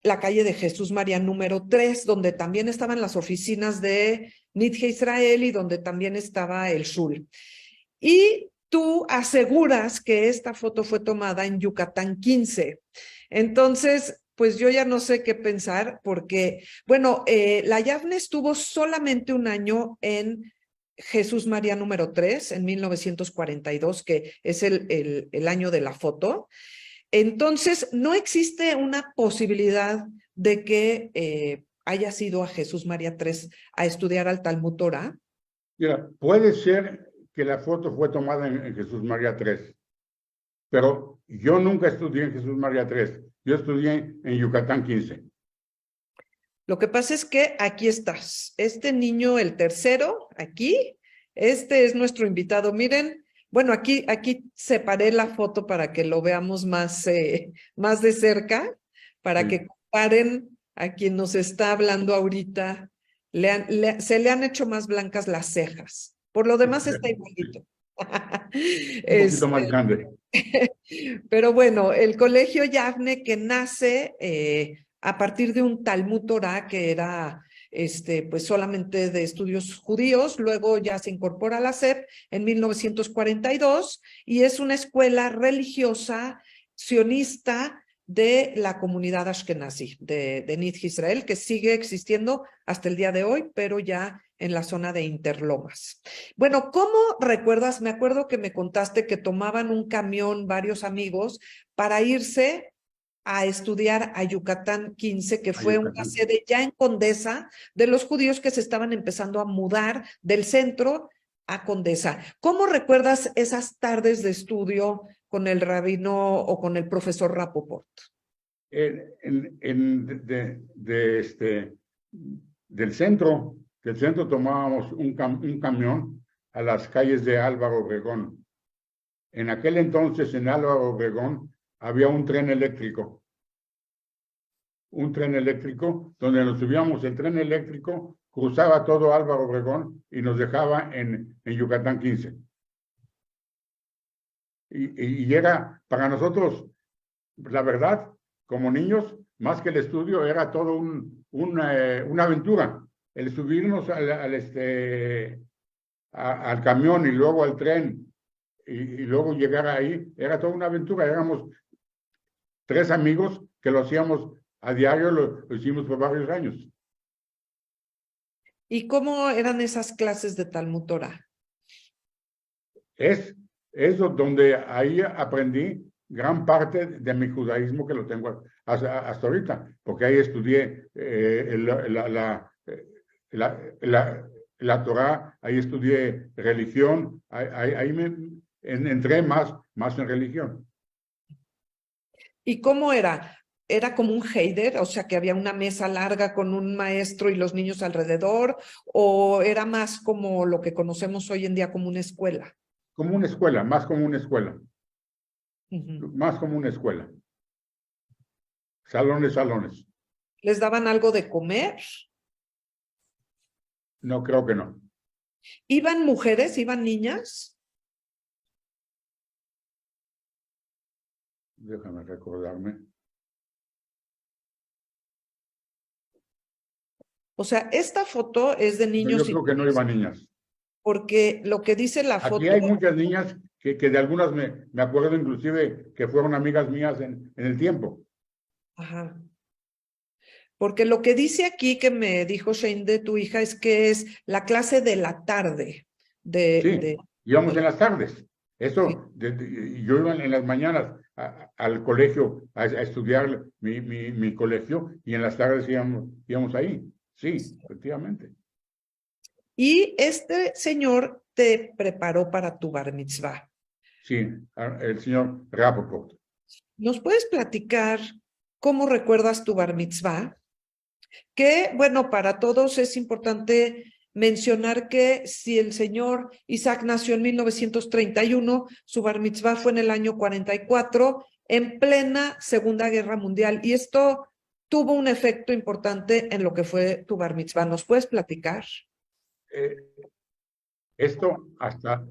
la calle de Jesús María número 3, donde también estaban las oficinas de Nitge Israel y donde también estaba el Shul. Y tú aseguras que esta foto fue tomada en Yucatán 15. Entonces, pues yo ya no sé qué pensar porque, bueno, la Yavne estuvo solamente un año en Jesús María número 3, en 1942, que es el año de la foto. Entonces, no existe una posibilidad de que haya sido a Jesús María 3 a estudiar al Talmud Torah. Mira, puede ser que la foto fue tomada en Jesús María 3, pero yo nunca estudié en Jesús María 3, yo estudié en Yucatán 15. Lo que pasa es que aquí estás. Este niño, el tercero, aquí, este es nuestro invitado. Miren, bueno, aquí separé la foto para que lo veamos más de cerca, para Sí. que comparen a quien nos está hablando ahorita. Se le han hecho más blancas las cejas. Por lo demás está igualito. Un poquito más grande. Pero bueno, el colegio Yavne que nace a partir de un Talmud Torah que era pues solamente de estudios judíos, luego ya se incorpora a la SEP en 1942 y es una escuela religiosa sionista de la comunidad Ashkenazi, de Nit Israel, que sigue existiendo hasta el día de hoy, pero ya en la zona de Interlomas. Bueno, ¿cómo recuerdas? Me acuerdo que me contaste que tomaban un camión varios amigos para irse a estudiar a Yucatán 15, que fue una sede ya en Condesa de los judíos que se estaban empezando a mudar del centro a Condesa. ¿Cómo recuerdas esas tardes de estudio con el rabino o con el profesor Rapoport? Del centro tomábamos un camión a las calles de Álvaro Obregón. En aquel entonces en Álvaro Obregón había un tren eléctrico donde nos subíamos. El tren eléctrico cruzaba todo Álvaro Obregón y nos dejaba en Yucatán 15. Y era para nosotros, la verdad, como niños, más que el estudio, era todo una aventura. El subirnos al camión y luego al tren y luego llegar ahí, era toda una aventura. Éramos 3 amigos que lo hacíamos a diario, lo hicimos por varios años. ¿Y cómo eran esas clases de Talmud Torah? Es donde ahí aprendí gran parte de mi judaísmo, que lo tengo hasta ahorita, porque ahí estudié la Torah, ahí estudié religión, ahí me entré más en religión. ¿Y cómo era? ¿Era como un heider? O sea, que había una mesa larga con un maestro y los niños alrededor, ¿o era más como lo que conocemos hoy en día como una escuela? Como una escuela, más como una escuela. Más como una escuela. Salones. ¿Les daban algo de comer? No, creo que no. ¿Iban mujeres? ¿Iban niñas? Déjame recordarme. O sea, esta foto es de niños. Yo creo que no iban niñas. Porque lo que dice la foto... Aquí hay muchas niñas que de algunas me acuerdo inclusive que fueron amigas mías en el tiempo. Ajá. Porque lo que dice aquí que me dijo Shane de tu hija es que es la clase de la tarde. Sí, íbamos en las tardes. Eso, sí. Yo iba en las mañanas al colegio a estudiar mi colegio y en las tardes íbamos ahí. Sí, efectivamente. Y este señor te preparó para tu bar mitzvah. Sí, el señor Rapoport. ¿Nos puedes platicar cómo recuerdas tu bar mitzvah? Que, bueno, para todos es importante mencionar que si el señor Isaac nació en 1931, su bar mitzvah fue en el año 44, en plena Segunda Guerra Mundial. Y esto tuvo un efecto importante en lo que fue tu bar mitzvah. ¿Nos puedes platicar? Esto hasta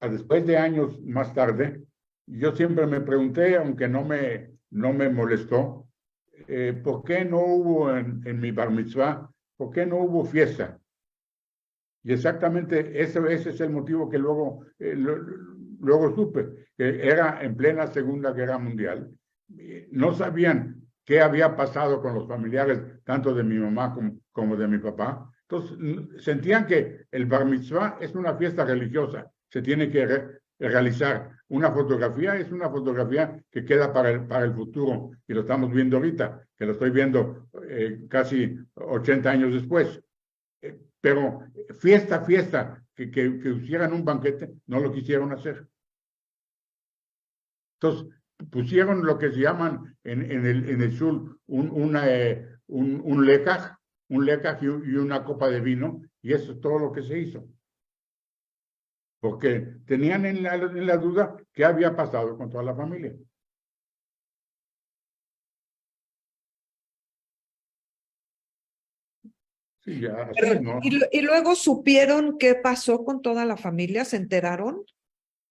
después de años más tarde, yo siempre me pregunté, aunque no me molestó, ¿por qué no hubo en mi bar mitzvah, por qué no hubo fiesta? Y exactamente ese es el motivo que luego supe, que era en plena Segunda Guerra Mundial. No sabían qué había pasado con los familiares, tanto de mi mamá como de mi papá. Entonces, sentían que el Bar Mitzvah es una fiesta religiosa, se tiene que realizar. Una fotografía es una fotografía que queda para el futuro, y lo estamos viendo ahorita, que lo estoy viendo casi 80 años después. Pero fiesta, que hicieran un banquete, no lo quisieron hacer. Entonces, pusieron lo que se llaman en el sur un lekaj y una copa de vino, y eso es todo lo que se hizo. Porque tenían en la duda qué había pasado con toda la familia. Sí, ya, Pero, ¿no? y luego supieron qué pasó con toda la familia, ¿se enteraron?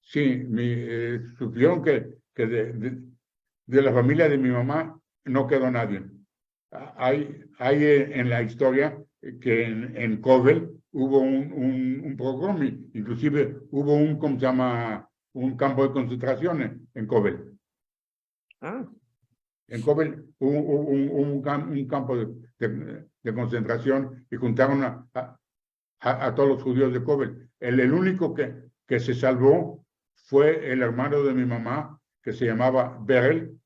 Sí, supieron que de la familia de mi mamá no quedó nadie. Hay en la historia que en Kovel hubo un pogrom, inclusive hubo ¿cómo se llama? Un campo de concentración en Kovel. Ah. En Kovel hubo un campo de concentración, y juntaron a todos los judíos de Kovel. El único que se salvó fue el hermano de mi mamá, que se llamaba Berel,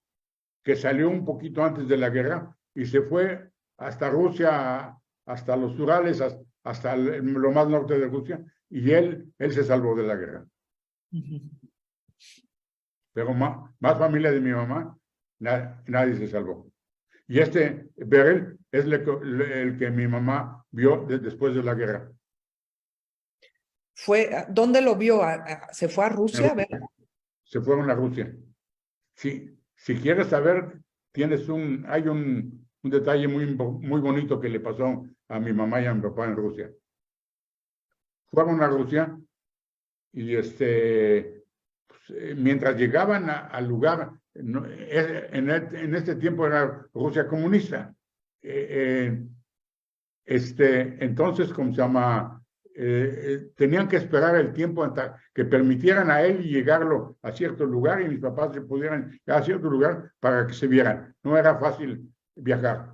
que salió un poquito antes de la guerra y se fue hasta Rusia, hasta los Urales, hasta lo más norte de Rusia, y él se salvó de la guerra. Pero más familia de mi mamá, nadie se salvó. Y Berel es el que mi mamá vio después de la guerra. ¿Dónde lo vio? ¿Se fue a Rusia? A ver. Se fueron a Rusia. Si quieres saber, hay un detalle muy bonito que le pasó a mi mamá y a mi papá en Rusia. Fueron a Rusia y mientras llegaban al lugar, en este tiempo era Rusia comunista. Entonces, ¿cómo se llama? Tenían que esperar el tiempo hasta que permitieran a él llegarlo a cierto lugar, y mis papás se pudieran llegar a cierto lugar para que se vieran. No era fácil viajar.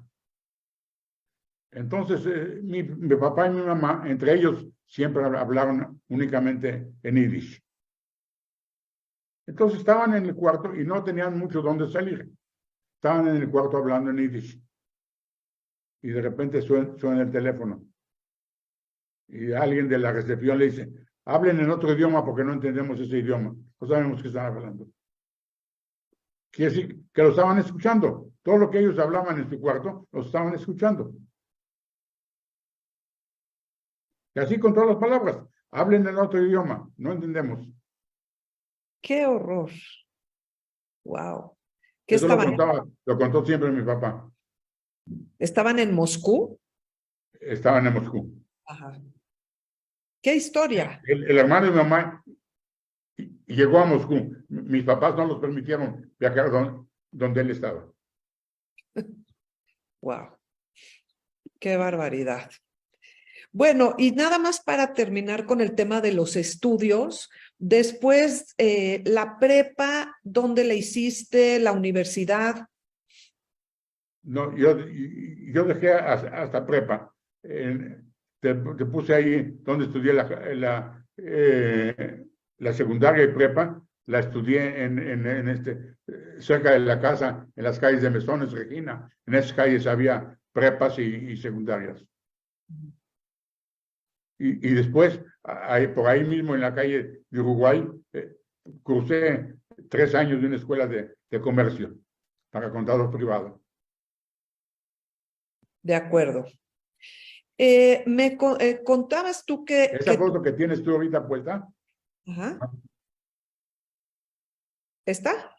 Entonces, mi papá y mi mamá, entre ellos, siempre hablaron únicamente en yiddish. Entonces estaban en el cuarto y no tenían mucho dónde salir. Estaban en el cuarto hablando en yiddish. Y de repente suena el teléfono. Y alguien de la recepción le dice: hablen en otro idioma porque no entendemos ese idioma. No sabemos qué están hablando. Quiere decir que lo estaban escuchando. Todo lo que ellos hablaban en su cuarto, lo estaban escuchando. Y así con todas las palabras. Hablen en otro idioma. No entendemos. ¡Qué horror! ¡Wow! Eso lo contó siempre mi papá. ¿Estaban en Moscú? Estaban en Moscú. Ajá. ¿Qué historia? El hermano de mi mamá llegó a Moscú. Mis papás no los permitieron viajar donde él estaba. ¡Wow! ¡Qué barbaridad! Bueno, y nada más para terminar con el tema de los estudios, después la prepa, ¿dónde la hiciste? ¿La universidad? No, yo dejé hasta prepa. Te puse ahí donde estudié la secundaria y prepa. La estudié cerca de la casa, en las calles de Mesones, Regina. En esas calles había prepas y secundarias. Y después, por ahí mismo en la calle de Uruguay, cursé 3 años de una escuela de comercio para contador privado. De acuerdo. Me contabas tú que... Esa foto que tienes tú ahorita puesta. Ajá. ¿Esta?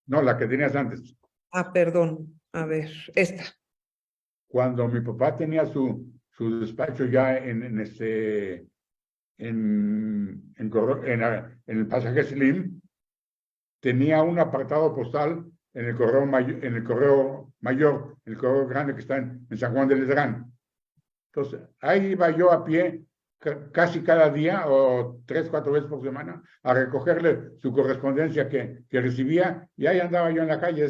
No, la que tenías antes. Ah, perdón. A ver, esta. Cuando mi papá tenía su despacho ya en el pasaje Slim, tenía un apartado postal en el correo mayor, el correo grande que está en San Juan de Letrán. Entonces, ahí iba yo a pie casi cada día o 3, 4 veces por semana a recogerle su correspondencia que recibía, y ahí andaba yo en la calle.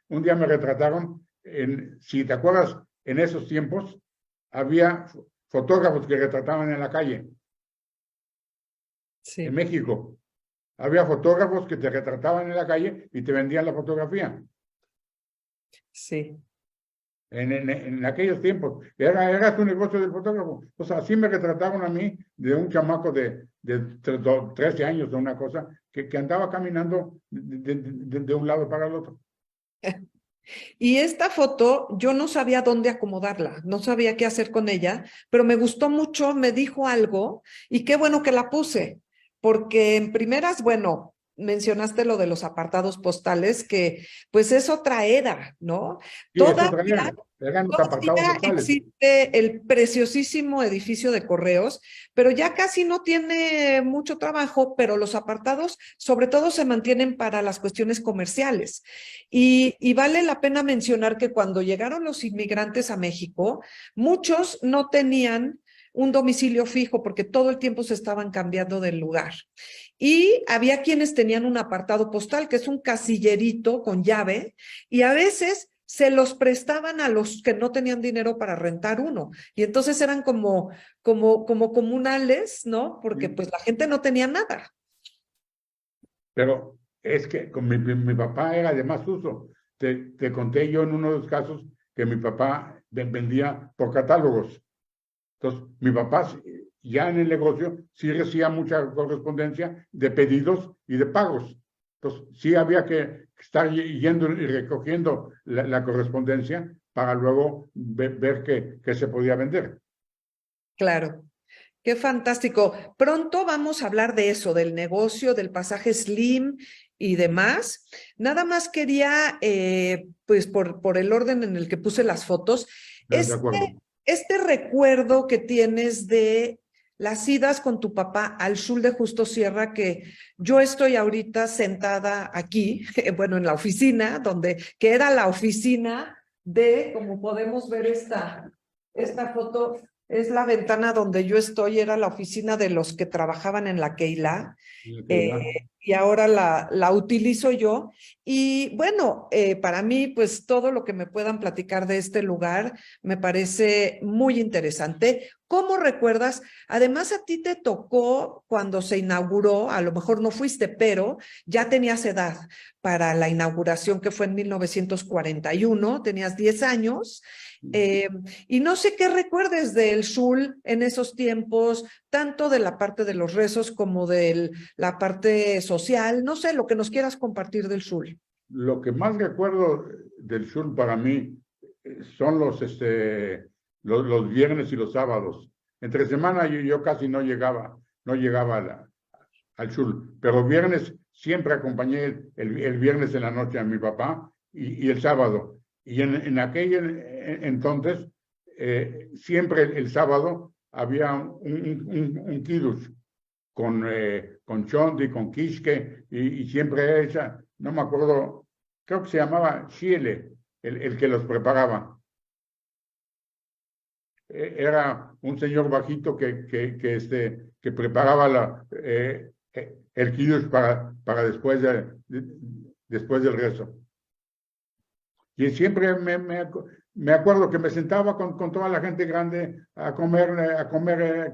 Un día me retrataron, si te acuerdas, en esos tiempos había fotógrafos que retrataban en la calle. Sí. En México había fotógrafos que te retrataban en la calle y te vendían la fotografía. Sí. En aquellos tiempos, era su negocio del fotógrafo. O sea, así me retrataron a mí de un chamaco de 13 años, de una cosa, que andaba caminando de un lado para el otro. Y esta foto, yo no sabía dónde acomodarla, no sabía qué hacer con ella, pero me gustó mucho, me dijo algo, y qué bueno que la puse, porque en primeras, bueno, mencionaste lo de los apartados postales, que pues es otra era, ¿no? Sí, es otra era. Eran los apartados Todavía postales. existe el preciosísimo edificio de correos, pero ya casi no tiene mucho trabajo, pero los apartados sobre todo se mantienen para las cuestiones comerciales. Y vale la pena mencionar que cuando llegaron los inmigrantes a México, muchos no tenían un domicilio fijo porque todo el tiempo se estaban cambiando del lugar. Y había quienes tenían un apartado postal, que es un casillerito con llave, y a veces se los prestaban a los que no tenían dinero para rentar uno. Y entonces eran como comunales, ¿no? Porque pues la gente no tenía nada. Pero es que con mi papá era de más uso. Te conté yo en uno de los casos que mi papá vendía por catálogos. Entonces, mi papá ya en el negocio sí recibía mucha correspondencia de pedidos y de pagos. Entonces, sí había que estar yendo y recogiendo la correspondencia para luego ver qué se podía vender. Claro. Qué fantástico. Pronto vamos a hablar de eso, del negocio, del pasaje Slim y demás. Nada más quería, pues por el orden en el que puse las fotos, De acuerdo. este recuerdo que tienes de las idas con tu papá al Shul de Justo Sierra, que yo estoy ahorita sentada aquí, bueno, en la oficina, que era la oficina de, como podemos ver esta foto, es la ventana donde yo estoy, era la oficina de los que trabajaban en la Keilah, y ahora la utilizo yo. Y bueno, para mí, pues todo lo que me puedan platicar de este lugar me parece muy interesante. ¿Cómo recuerdas? Además, a ti te tocó cuando se inauguró, a lo mejor no fuiste, pero ya tenías edad para la inauguración que fue en 1941, tenías 10 años. Y no sé qué recuerdes del Shul en esos tiempos, tanto de la parte de los rezos como de la parte social, no sé, lo que nos quieras compartir del Shul. Lo que más recuerdo del Shul para mí son los viernes y los sábados. Entre semana yo casi no llegaba al Shul, pero viernes siempre acompañé el viernes en la noche a mi papá y el sábado. Y en aquel entonces, siempre el sábado había un kiddush con Chondi, con Kishke, y siempre ella, no me acuerdo, creo que se llamaba Shiele, el que los preparaba. Era un señor bajito que preparaba el kiddush para después del rezo. Y siempre me acuerdo que me sentaba con toda la gente grande a comer,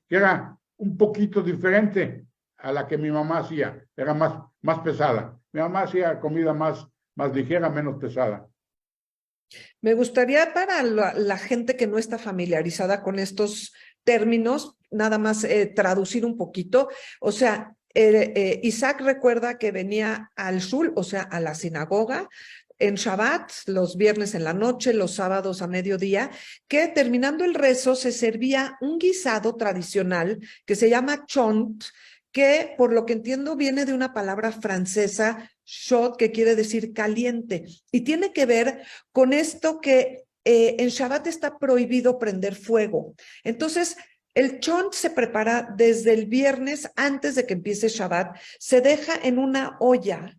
que era un poquito diferente a la que mi mamá hacía, era más pesada. Mi mamá hacía comida más ligera, menos pesada. Me gustaría para la gente que no está familiarizada con estos términos, nada más traducir un poquito. O sea, Isaac recuerda que venía al Shul, o sea, a la sinagoga, en Shabbat, los viernes en la noche, los sábados a mediodía, que terminando el rezo se servía un guisado tradicional que se llama chont, que por lo que entiendo viene de una palabra francesa, chaud, que quiere decir caliente, y tiene que ver con esto que en Shabbat está prohibido prender fuego. Entonces, el chont se prepara desde el viernes antes de que empiece Shabbat, se deja en una olla,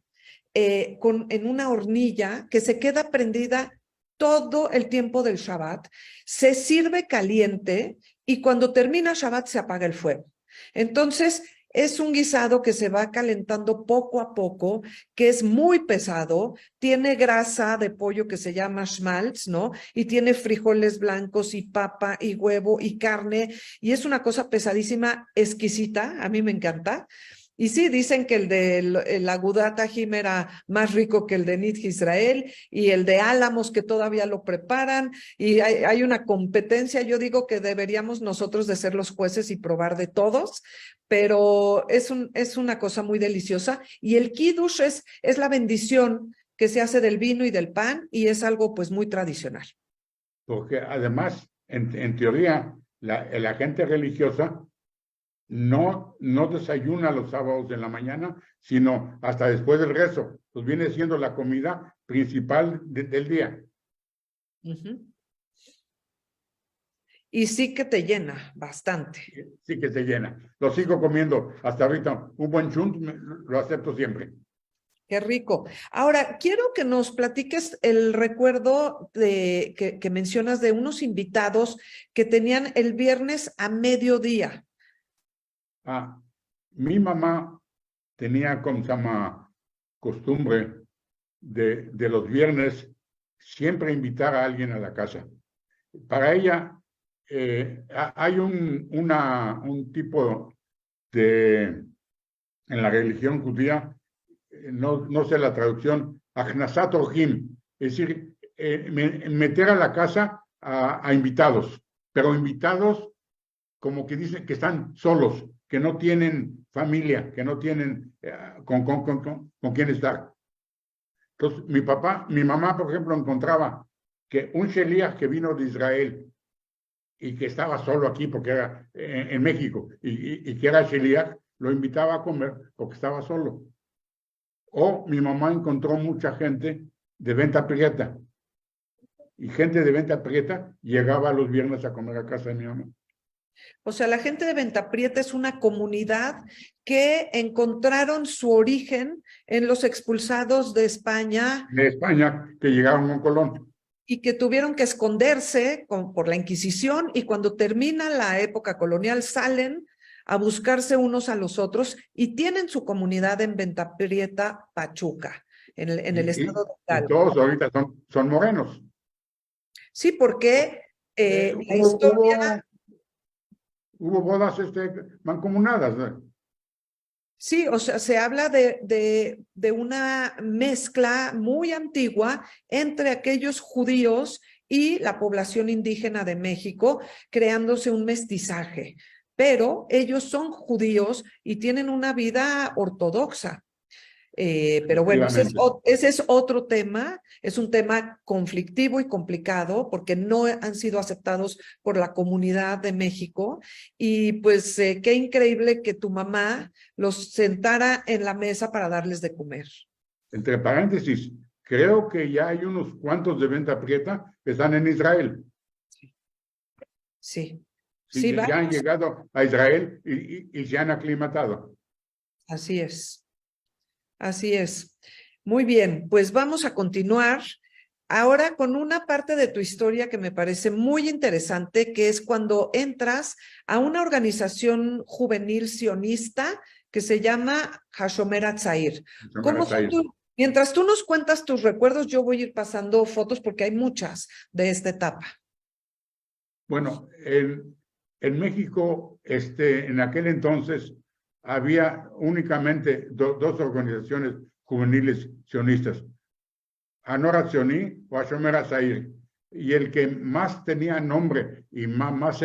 en una hornilla que se queda prendida todo el tiempo del Shabbat, se sirve caliente y cuando termina Shabbat se apaga el fuego. Entonces, es un guisado que se va calentando poco a poco, que es muy pesado, tiene grasa de pollo que se llama schmaltz, ¿no? Y tiene frijoles blancos y papa y huevo y carne, y es una cosa pesadísima, exquisita, a mí me encanta. Y sí, dicen que el Agudat Ahim era más rico que el de Nit Israel y el de Álamos que todavía lo preparan y hay una competencia. Yo digo que deberíamos nosotros de ser los jueces y probar de todos, pero es una cosa muy deliciosa. Y el Kiddush es la bendición que se hace del vino y del pan y es algo pues muy tradicional. Porque además, en teoría, la gente religiosa no desayuna los sábados en la mañana, sino hasta después del rezo. Pues viene siendo la comida principal del día. Y sí que te llena bastante. Sí que se llena. Lo sigo comiendo hasta ahorita. Un buen chunt lo acepto siempre. Qué rico. Ahora, quiero que nos platiques el recuerdo que mencionas de unos invitados que tenían el viernes a mediodía. Mi mamá tenía como se llama costumbre de los viernes siempre invitar a alguien a la casa. Para ella hay un tipo en la religión judía, no sé la traducción, Achnasat Orhim, es decir, meter a la casa a invitados, pero invitados como que dicen que están solos, que no tienen familia, que no tienen con quién estar. Entonces, mi mamá, por ejemplo, encontraba que un sheliach que vino de Israel y que estaba solo aquí porque era en México y que era sheliach, lo invitaba a comer porque estaba solo. O mi mamá encontró mucha gente de venta prieta y gente de venta prieta llegaba los viernes a comer a casa de mi mamá. O sea, la gente de Venta Prieta es una comunidad que encontraron su origen en los expulsados de España. De España, que llegaron a Colón. Y que tuvieron que esconderse por la Inquisición y cuando termina la época colonial salen a buscarse unos a los otros y tienen su comunidad en Venta Prieta, Pachuca, en el estado de Hidalgo. Y todos ahorita son morenos. Sí, porque la historia... Hubo bodas mancomunadas, ¿no? Sí, o sea, se habla de una mezcla muy antigua entre aquellos judíos y la población indígena de México, creándose un mestizaje. Pero ellos son judíos y tienen una vida ortodoxa. Pero bueno, ese es otro tema, es un tema conflictivo y complicado porque no han sido aceptados por la comunidad de México y pues qué increíble que tu mamá los sentara en la mesa para darles de comer. Entre paréntesis, creo que ya hay unos cuantos de Venta Prieta que están en Israel. Sí. Sí, ya han llegado a Israel y se han aclimatado. Así es. Así es. Muy bien, pues vamos a continuar ahora con una parte de tu historia que me parece muy interesante, que es cuando entras a una organización juvenil sionista que se llama Hashomer Hatzair. Mientras tú nos cuentas tus recuerdos, yo voy a ir pasando fotos porque hay muchas de esta etapa. Bueno, en México, en aquel entonces, había únicamente dos organizaciones juveniles sionistas, Anor Hatzioni o Hashomer Hatzair, y el que más tenía nombre y más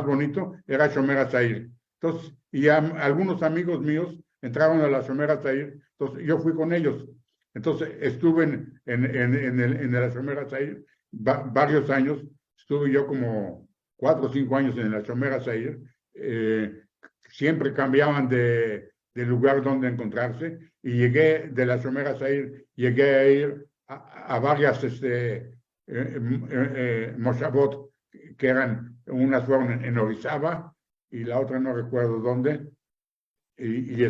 bonito era Hashomer Hatzair. Entonces, y algunos amigos míos entraron a la Hashomer Hatzair, entonces yo fui con ellos. Entonces estuve en el Hashomer Hatzair varios años, estuve yo como 4 o 5 años en el Hashomer Hatzair. Siempre cambiaban de lugar donde encontrarse y llegué de la Shomer Hatzair, llegué a ir a varias moshavot que eran, unas fueron en Orizaba y la otra no recuerdo dónde, y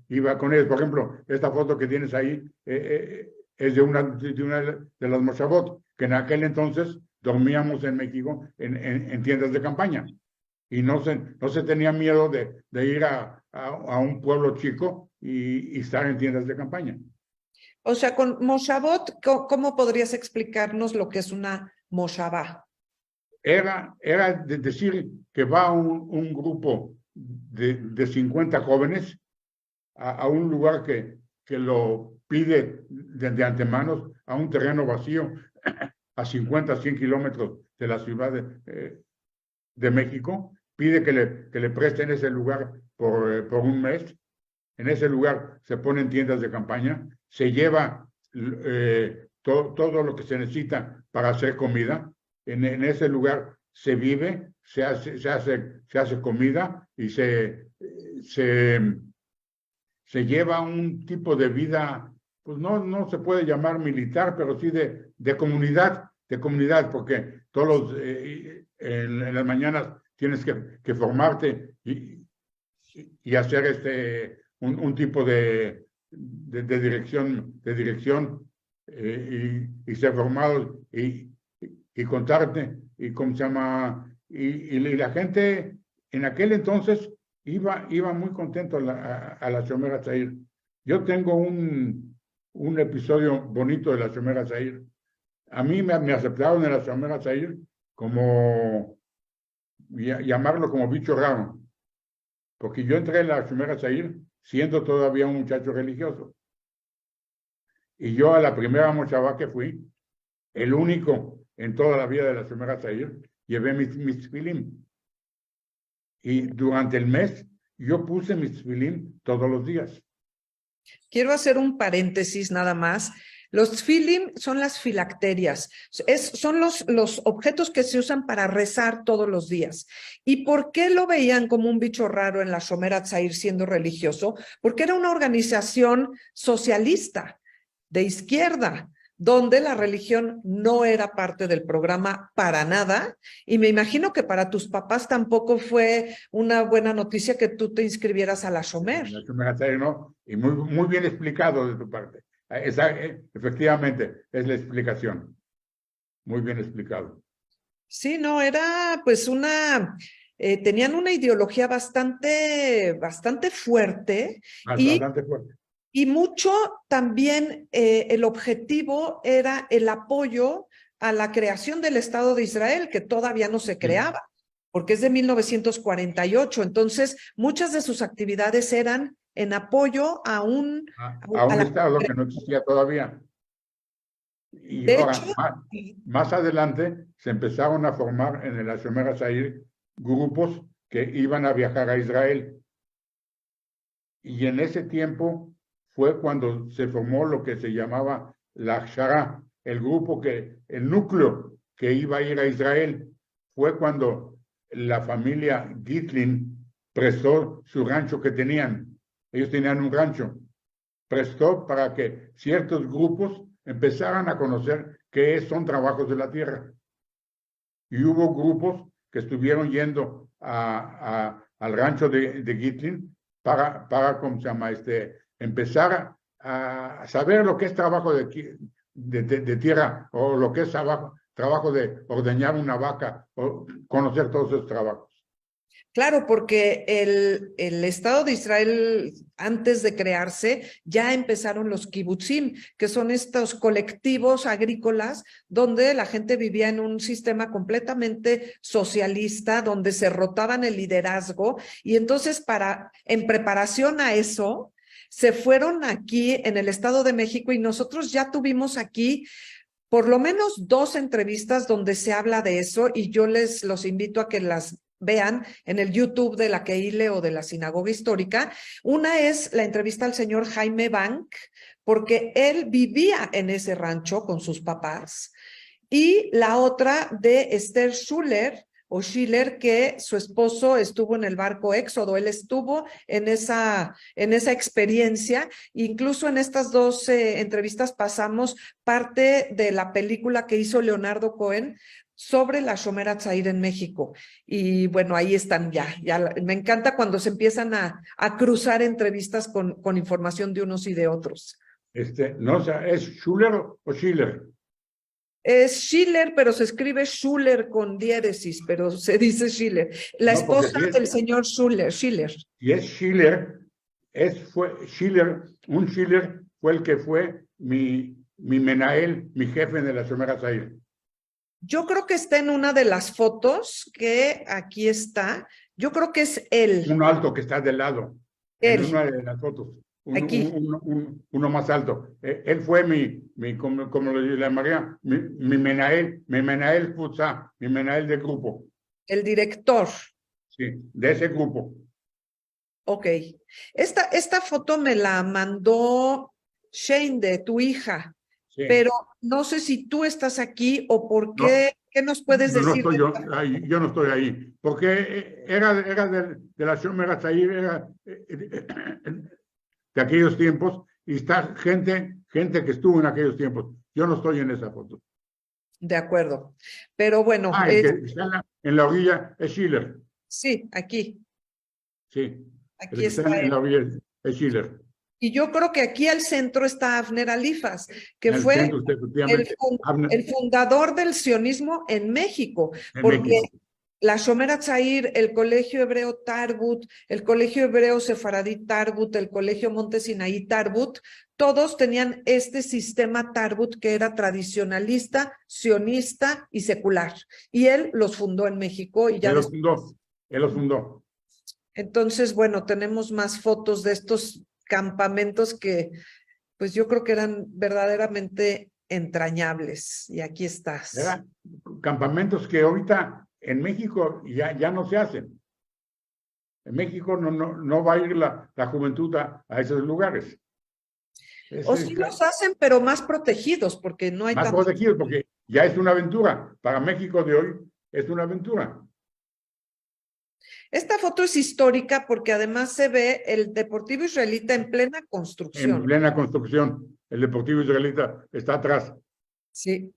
iba con ellos. Por ejemplo, esta foto que tienes ahí es de una de las moshavot, que en aquel entonces dormíamos en México en tiendas de campaña. Y no se tenía miedo de ir a un pueblo chico y estar en tiendas de campaña. O sea, con Moshavot, ¿cómo podrías explicarnos lo que es una Moshavá? Era decir que va un grupo de 50 jóvenes a un lugar que lo pide de antemano, a un terreno vacío, a 50, 100 kilómetros de la Ciudad de México, pide que le presten ese lugar por un mes. En ese lugar se ponen tiendas de campaña, se lleva todo lo que se necesita para hacer comida. En ese lugar se vive, se hace comida y se lleva un tipo de vida, pues no se puede llamar militar, pero sí de comunidad, porque todos en las mañanas tienes que formarte y hacer un tipo de dirección y ser formado y contarte y cómo se llama y la gente en aquel entonces iba muy contento a la Shomer HaTzair. Yo tengo un episodio bonito de la Shomer HaTzair. A mí me aceptaron en la Shomer HaTzair como llamarlo como bicho raro, porque yo entré en la Shomer HaTzair siendo todavía un muchacho religioso. Y yo a la primera Moshavá que fui, el único en toda la vida de la Shomer HaTzair, llevé mis tefilín. Y durante el mes yo puse mis tefilín todos los días. Quiero hacer un paréntesis nada más. Los tefilín son las filacterias, son los objetos que se usan para rezar todos los días. ¿Y por qué lo veían como un bicho raro en la Shomer HaTzair siendo religioso? Porque era una organización socialista, de izquierda, donde la religión no era parte del programa para nada, y me imagino que para tus papás tampoco fue una buena noticia que tú te inscribieras a la Shomer. La Shomer HaTzair, ¿no? Y muy bien explicado de tu parte. Efectivamente, es la explicación. Muy bien explicado. Sí, no, era pues tenían una ideología bastante fuerte. Bastante fuerte. Y mucho también el objetivo era el apoyo a la creación del Estado de Israel, que todavía no se creaba, porque es de 1948. Entonces, muchas de sus actividades eran en apoyo a un Estado que no existía todavía. Y de ahora, hecho, más adelante, se empezaron a formar en el Shomer HaTzair grupos que iban a viajar a Israel. Y en ese tiempo fue cuando se formó lo que se llamaba la Akshara, el núcleo que iba a ir a Israel. Fue cuando la familia Gitlin prestó su rancho que tenían. Ellos tenían un rancho. Prestó para que ciertos grupos empezaran a conocer qué son trabajos de la tierra. Y hubo grupos que estuvieron yendo al rancho de Gitlin para ¿cómo se llama? Empezar a saber lo que es trabajo de tierra o lo que es trabajo de ordeñar una vaca o conocer todos esos trabajos. Claro, porque el Estado de Israel, antes de crearse, ya empezaron los kibutzim, que son estos colectivos agrícolas donde la gente vivía en un sistema completamente socialista, donde se rotaban el liderazgo. Y entonces, en preparación a eso, se fueron aquí en el Estado de México y nosotros ya tuvimos aquí por lo menos 2 entrevistas donde se habla de eso y yo los invito a que las vean en el YouTube de la Keile o de la Sinagoga Histórica. Una es la entrevista al señor Jaime Bank, porque él vivía en ese rancho con sus papás, y la otra de Esther Schiller, que su esposo estuvo en el barco Éxodo. Él estuvo en esa experiencia. Incluso en estas 2 entrevistas pasamos parte de la película que hizo Leonardo Cohen sobre la Shomer HaTzair en México. Y bueno, ahí están ya. Me encanta cuando se empiezan a cruzar entrevistas con información de unos y de otros. No, o sea, ¿es Schuller o Schiller? Es Schiller, pero se escribe Schuller con diéresis, pero se dice Schiller. La No, porque esposa si del señor Schiller. si es Schiller, fue Schiller, un Schiller fue el que fue mi Menael, mi jefe de la Shomera Zair. Yo creo que está en una de las fotos que aquí está. Yo creo que es él. Un alto que está del lado, Él. en una de las fotos. Aquí. Uno más alto. Él fue como lo llamaría, mi Menael Futsa, mi Menael del grupo. El director. Sí, de ese grupo. Ok. Esta foto me la mandó Shane, de tu hija, Sí. pero no sé si tú estás aquí o por qué. No, ¿Qué nos puedes no decir? estoy yo no estoy ahí, porque era de la Shomera Zair, era de aquellos tiempos, y está gente que estuvo en aquellos tiempos. Yo no estoy en esa foto. De acuerdo. Pero bueno, El que está en la orilla es Schiller. sí, aquí. Sí, el Aquí que está está en él. la orilla es Schiller. Y yo creo que aquí al centro está Avner Alifas, que En el fue centro, efectivamente, el fundador del sionismo en México, en porque México. la Shomer Hatzair, el Colegio Hebreo Tarbut, el Colegio Hebreo Sefaradí Tarbut, el Colegio Monte Sinaí Tarbut, todos tenían este sistema Tarbut que era tradicionalista, sionista y secular. Y él los fundó en México y ya Él los fundó. Entonces, bueno, tenemos más fotos de estos campamentos que, pues yo creo que eran verdaderamente entrañables. Y aquí estás. Eran campamentos que ahorita en México ya no se hacen. En México no va a ir la juventud a esos lugares. O sí los hacen, pero más protegidos, porque no hay más protegidos, porque ya es una aventura. Para México de hoy es una aventura. Esta foto es histórica porque además se ve el Deportivo Israelita en plena construcción. En plena construcción. El Deportivo Israelita está atrás. Sí.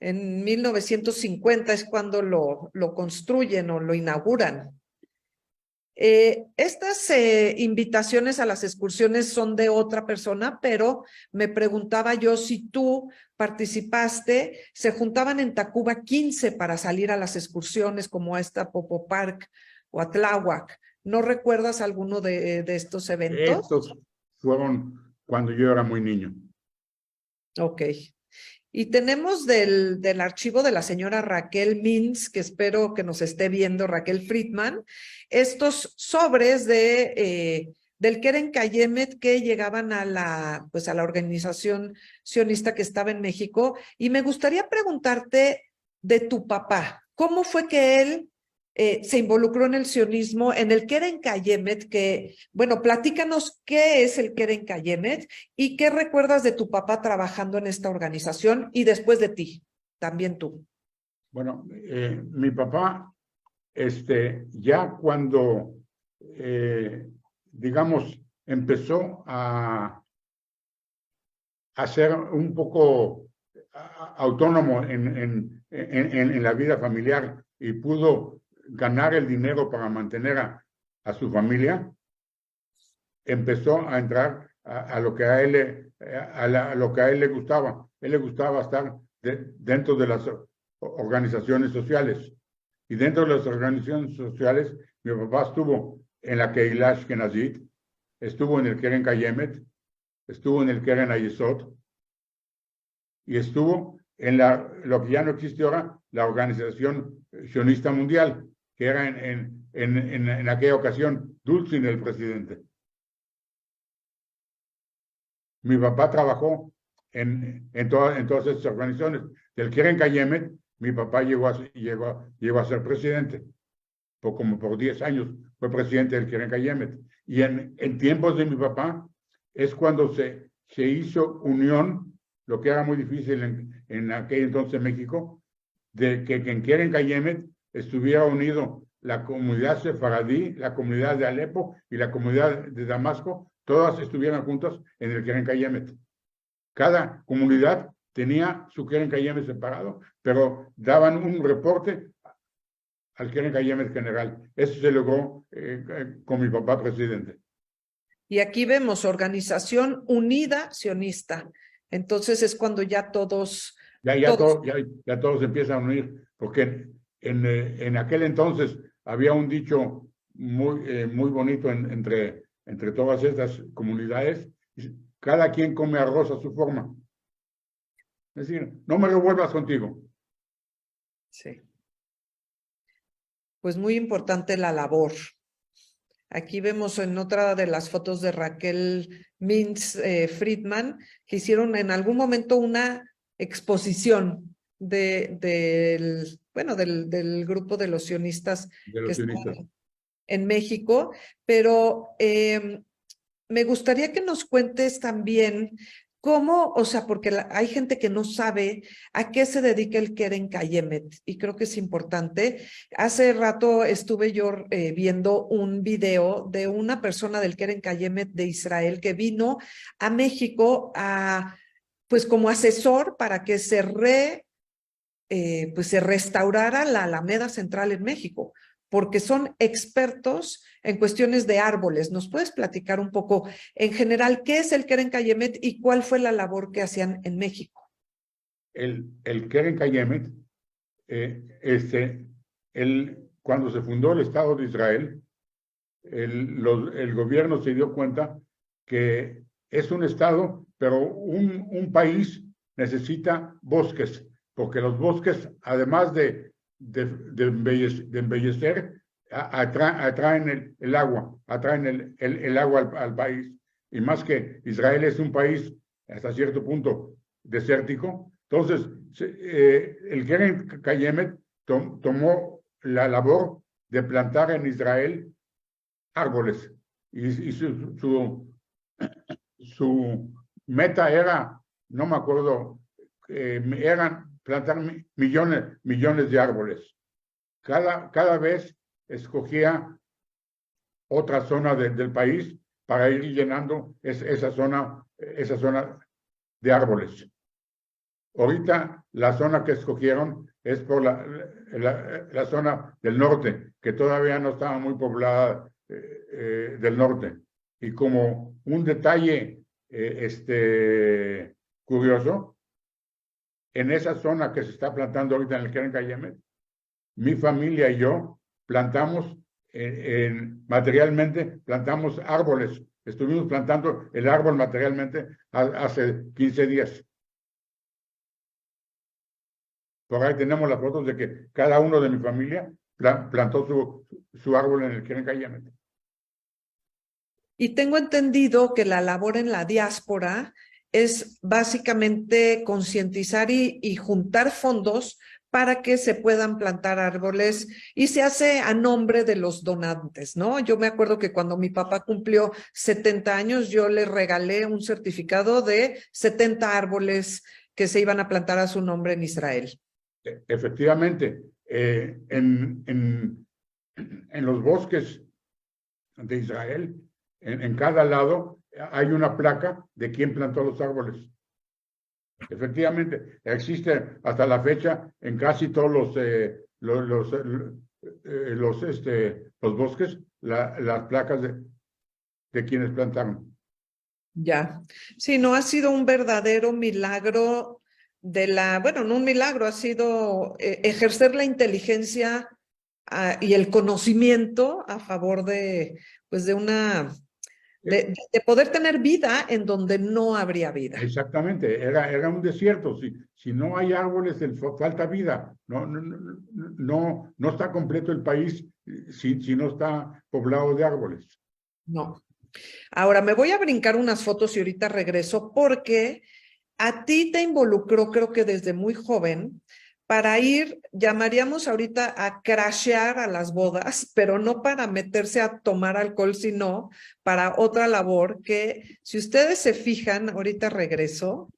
En 1950 es cuando lo construyen o lo inauguran. Estas invitaciones a las excursiones son de otra persona, pero me preguntaba yo si tú participaste. Se juntaban en Tacuba 15 para salir a las excursiones como a esta Popo Park o a Tláhuac. ¿No recuerdas alguno de estos eventos? Estos fueron cuando yo era muy niño. Ok. Y tenemos del archivo de la señora Raquel Mintz, que espero que nos esté viendo, Raquel Friedman, estos sobres del Keren Kayemet que llegaban a la organización sionista que estaba en México. Y me gustaría preguntarte de tu papá, ¿cómo fue que él se involucró en el sionismo, en el Keren Kayemet? Que, bueno, platícanos qué es el Keren Kayemet y qué recuerdas de tu papá trabajando en esta organización y después de ti, también tú. Bueno, mi papá, ya cuando, digamos, empezó a ser un poco autónomo en la vida familiar y pudo ganar el dinero para mantener a su familia, empezó a entrar a lo que a él le gustaba. A él le gustaba estar dentro de las organizaciones sociales. Y dentro de las organizaciones sociales, mi papá estuvo en la Keilah Ashkenazit, estuvo en el Keren Kayemet, estuvo en el Keren Ayesod, y estuvo en lo que ya no existe ahora, la Organización Sionista Mundial, que era en aquella ocasión Dulcin el presidente. Mi papá trabajó en todas esas organizaciones. Del Keren Kayemet, mi papá llegó a ser presidente. Como por 10 años fue presidente del Keren Kayemet. Y en tiempos de mi papá es cuando se hizo unión, lo que era muy difícil en aquel entonces México, de que en Keren Kayemet estuviera unido la comunidad sefaradí, la comunidad de Alepo y la comunidad de Damasco, todas estuvieran juntas en el Keren Kayemet. Cada comunidad tenía su Keren Kayemet separado, pero daban un reporte al Keren Kayemet general. Eso se logró con mi papá presidente. Y aquí vemos Organización Unida Sionista. Entonces es cuando ya todos Ya todos empiezan a unir, porque en aquel entonces había un dicho muy bonito entre todas estas comunidades: cada quien come arroz a su forma. Es decir, no me revuelvas contigo. Sí. Pues muy importante la labor. Aquí vemos en otra de las fotos de Raquel Mintz Friedman, que hicieron en algún momento una exposición del grupo de los sionistas De que los están sionistas. en México, pero me gustaría que nos cuentes también cómo, o sea, porque hay gente que no sabe a qué se dedica el Keren Kayemet, y creo que es importante. Hace rato estuve yo viendo un video de una persona del Keren Kayemet de Israel que vino a México pues como asesor para que se restaurara la Alameda Central en México, porque son expertos en cuestiones de árboles. ¿Nos puedes platicar un poco, en general, qué es el Keren Kayemet y cuál fue la labor que hacían en México? El Keren Kayemet, cuando se fundó el Estado de Israel, el gobierno se dio cuenta que es un Estado, pero un país necesita bosques, porque los bosques, además de embellecer, atraen el agua, atraen el agua al país. Y más que Israel es un país hasta cierto punto desértico, entonces el Keren Kayemet tomó la labor de plantar en Israel árboles, y su meta era, no me acuerdo, eran plantar millones de árboles. Cada vez escogía otra zona del país para ir llenando esa zona de árboles. Ahorita la zona que escogieron es por la zona del norte, que todavía no estaba muy poblada, del norte. Y como un detalle curioso, en esa zona que se está plantando ahorita en el Keren Kayemet, mi familia y yo plantamos, materialmente, plantamos árboles. Estuvimos plantando el árbol materialmente hace 15 días. Por ahí tenemos las fotos de que cada uno de mi familia plantó su árbol en el Keren Kayemet. Y tengo entendido que la labor en la diáspora es básicamente concientizar y juntar fondos para que se puedan plantar árboles, y se hace a nombre de los donantes, ¿no? Yo me acuerdo que cuando mi papá cumplió 70 años, yo le regalé un certificado de 70 árboles que se iban a plantar a su nombre en Israel. Efectivamente, en los bosques de Israel, en cada lado hay una placa de quién plantó los árboles. Efectivamente, existe hasta la fecha en casi todos los bosques las placas de quienes plantaron. Ya, sí, no ha sido un verdadero milagro no un milagro, ha sido ejercer la inteligencia y el conocimiento a favor de poder tener vida en donde no habría vida. Exactamente, era un desierto. Si no hay árboles, falta vida. No está completo el país si no está poblado de árboles. No. Ahora me voy a brincar unas fotos y ahorita regreso, porque a ti te involucró, creo que desde muy joven, para ir, llamaríamos ahorita a crashear a las bodas, pero no para meterse a tomar alcohol, sino para otra labor que, si ustedes se fijan, ahorita regreso,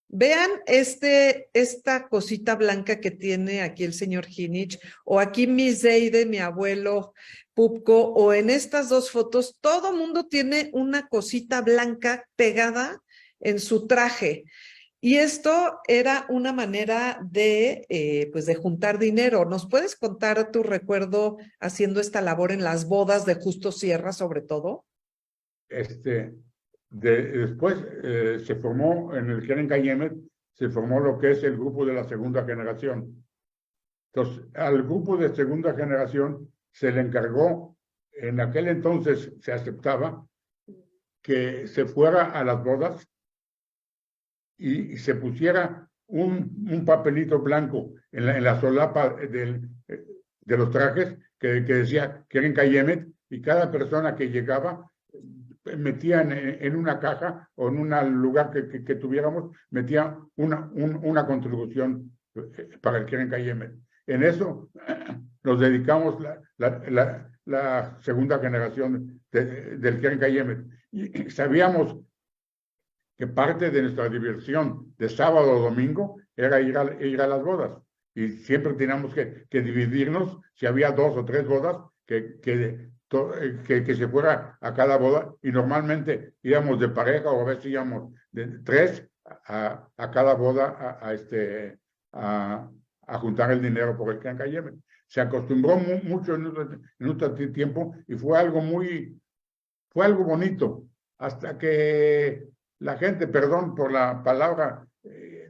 vean esta cosita blanca que tiene aquí el señor Hinich, o aquí mi Zeide, mi abuelo Pupko, o en estas dos fotos, todo mundo tiene una cosita blanca pegada en su traje. Y esto era una manera de juntar dinero. ¿Nos puedes contar tu recuerdo haciendo esta labor en las bodas de Justo Sierra, sobre todo? Después se formó en el Keren Kayemet, se formó lo que es el grupo de la segunda generación. Entonces, al grupo de segunda generación se le encargó, en aquel entonces se aceptaba, que se fuera a las bodas y se pusiera un papelito blanco en la solapa de los trajes que decía Keren Kayemet, y cada persona que llegaba metía en una caja o en un lugar que tuviéramos, metía una contribución para el Keren Kayemet. En eso nos dedicamos la segunda generación del Keren Kayemet. Y sabíamos que parte de nuestra diversión de sábado o domingo era ir a las bodas. Y siempre teníamos que dividirnos, si había 2 o 3 bodas, que se fuera a cada boda, y normalmente íbamos de pareja, o a veces íbamos de 3 a cada boda a juntar el dinero por el Keren Kayemet. Se acostumbró mucho en nuestro tiempo, y fue algo bonito, hasta que la gente, perdón por la palabra,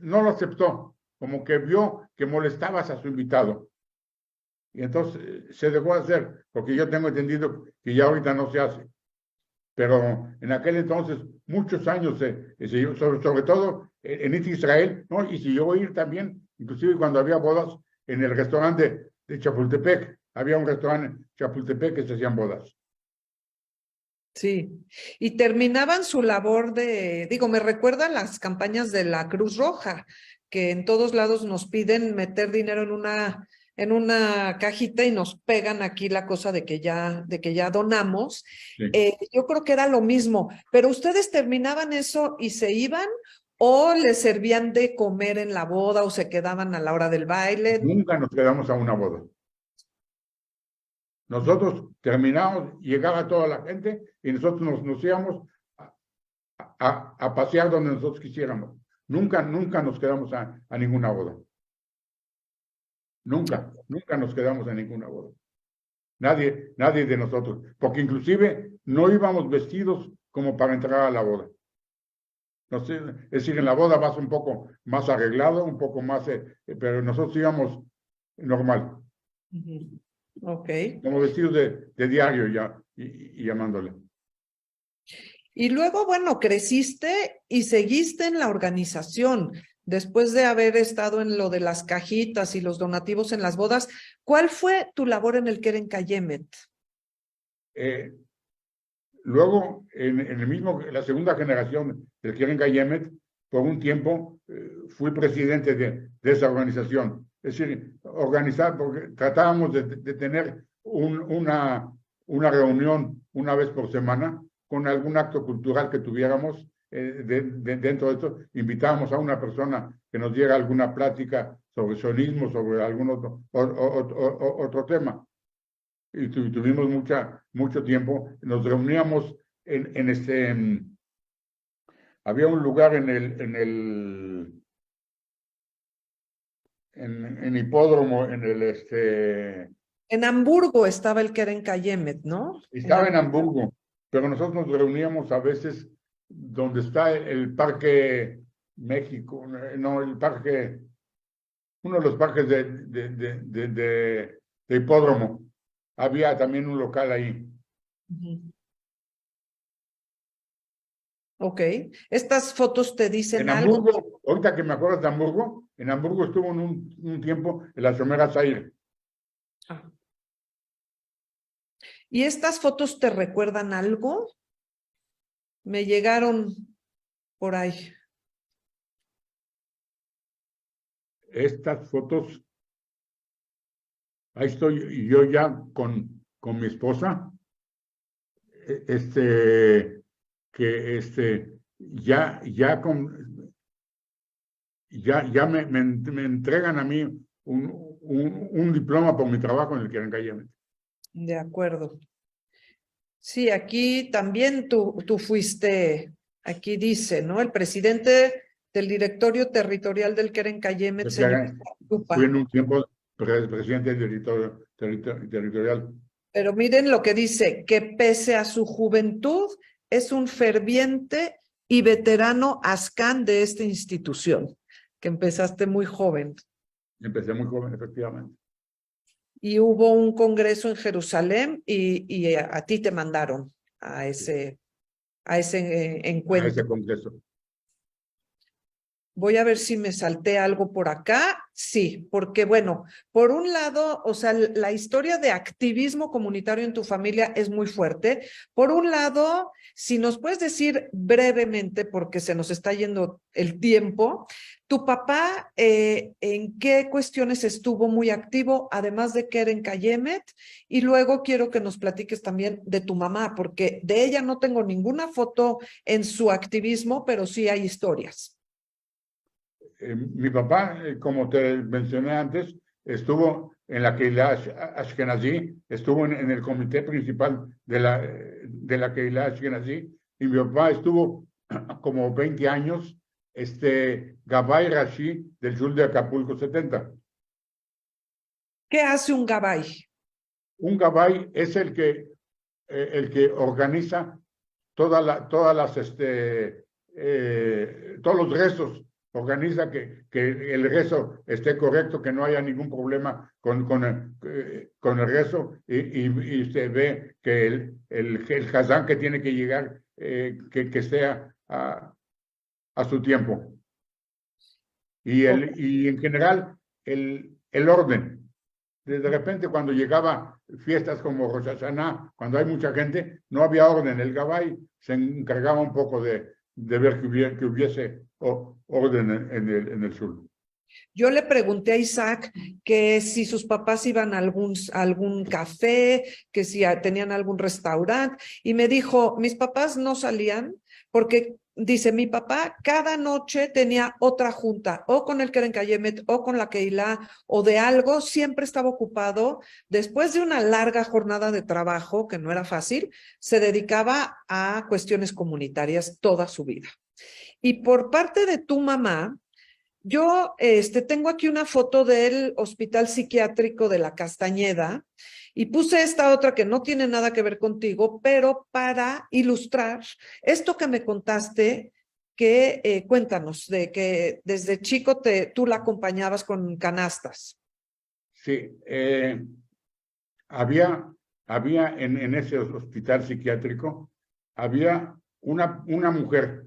no lo aceptó, como que vio que molestabas a su invitado. Y entonces se dejó de hacer, porque yo tengo entendido que ya ahorita no se hace. Pero en aquel entonces, muchos años, sobre todo en Israel, ¿no? Y si yo voy a ir también, inclusive cuando había bodas en el restaurante de Chapultepec, había un restaurante en Chapultepec que se hacían bodas. Sí, y terminaban su labor me recuerdan las campañas de la Cruz Roja, que en todos lados nos piden meter dinero en una cajita y nos pegan aquí la cosa de que ya donamos. Sí. Yo creo que era lo mismo, pero ¿ustedes terminaban eso y se iban o les servían de comer en la boda o se quedaban a la hora del baile? Nunca nos quedamos a una boda. Nosotros terminamos, llegaba toda la gente y nosotros nos íbamos a pasear donde nosotros quisiéramos. Nunca nos quedamos a ninguna boda. Nunca nos quedamos a ninguna boda. Nadie de nosotros, porque inclusive no íbamos vestidos como para entrar a la boda. No sé, es decir, en la boda vas un poco más arreglado, un poco más, pero nosotros íbamos normal. Ok. Como vestidos de diario ya, y llamándole. Y luego, bueno, creciste y seguiste en la organización. Después de haber estado en lo de las cajitas y los donativos en las bodas, ¿cuál fue tu labor en el Keren Kayemet? Luego, en la segunda generación del Keren Kayemet, por un tiempo fui presidente de esa organización. Es decir, organizar, porque tratábamos de tener una reunión una vez por semana con algún acto cultural que tuviéramos. Dentro de esto, invitábamos a una persona que nos diera alguna plática sobre sionismo, sobre algún otro tema. Y tuvimos mucho tiempo. Nos reuníamos había un lugar en hipódromo, En Hamburgo estaba el Keren Kayemet, ¿no? Estaba en Hamburgo, pero nosotros nos reuníamos a veces donde está el Parque México, no, el parque, uno de los parques de hipódromo. Había también un local ahí. Ok. ¿Estas fotos te dicen en algo? Hamburgo, ahorita que me acuerdo de Hamburgo, en Hamburgo estuvo en un tiempo en la Shomera Zaire. ¿Y estas fotos te recuerdan algo? Me llegaron por ahí. Estas fotos, ahí estoy yo ya con mi esposa, ya me entregan a mí un diploma por mi trabajo en el Keren Kayemet. De acuerdo. Sí, aquí también tú fuiste, aquí dice, ¿no? El presidente del directorio territorial del Keren Kayemet, señor Tupa. Fui en un tiempo presidente del directorio territorial. Pero miren lo que dice, que pese a su juventud, es un ferviente y veterano ascán de esta institución, que empezaste muy joven. Empecé muy joven, efectivamente. Y hubo un congreso en Jerusalén y a ti te mandaron a ese A encuentro. ese congreso. Voy a ver si me salté algo por acá. Sí, porque bueno, por un lado, o sea, la historia de activismo comunitario en tu familia es muy fuerte. Por un lado, si nos puedes decir brevemente, porque se nos está yendo el tiempo, tu papá, ¿en qué cuestiones estuvo muy activo, además de Keren Kayemet? Y luego quiero que nos platiques también de tu mamá, porque de ella no tengo ninguna foto en su activismo, pero sí hay historias. Mi papá, como te mencioné antes, estuvo en la Keilah Ashkenazí, estuvo en el comité principal de la Keilah Ashkenazí, y mi papá estuvo como 20 años, Gabay Rashi del sur de Acapulco 70. ¿Qué hace un gabay? Un Gabay es el que organiza todos los rezos, organiza que el rezo esté correcto, que no haya ningún problema con el rezo, y se ve que el Hazán que tiene que llegar, que sea a su tiempo. Y en general, el orden. De repente, cuando llegaba fiestas como Rosh Hashanah, cuando hay mucha gente, no había orden. El Gabay se encargaba un poco de ver que hubiese orden en el sur. Yo le pregunté a Isaac que si sus papás iban a algún café, que si tenían algún restaurante, y me dijo, mis papás no salían porque, dice, mi papá cada noche tenía otra junta, o con el Keren Kayemet, o con la Keilah, o de algo, siempre estaba ocupado. Después de una larga jornada de trabajo, que no era fácil, se dedicaba a cuestiones comunitarias toda su vida. Y por parte de tu mamá, yo tengo aquí una foto del Hospital Psiquiátrico de la Castañeda y puse esta otra que no tiene nada que ver contigo, pero para ilustrar esto que me contaste, que cuéntanos, de que desde chico tú la acompañabas con canastas. Sí, había en ese hospital psiquiátrico, había una mujer.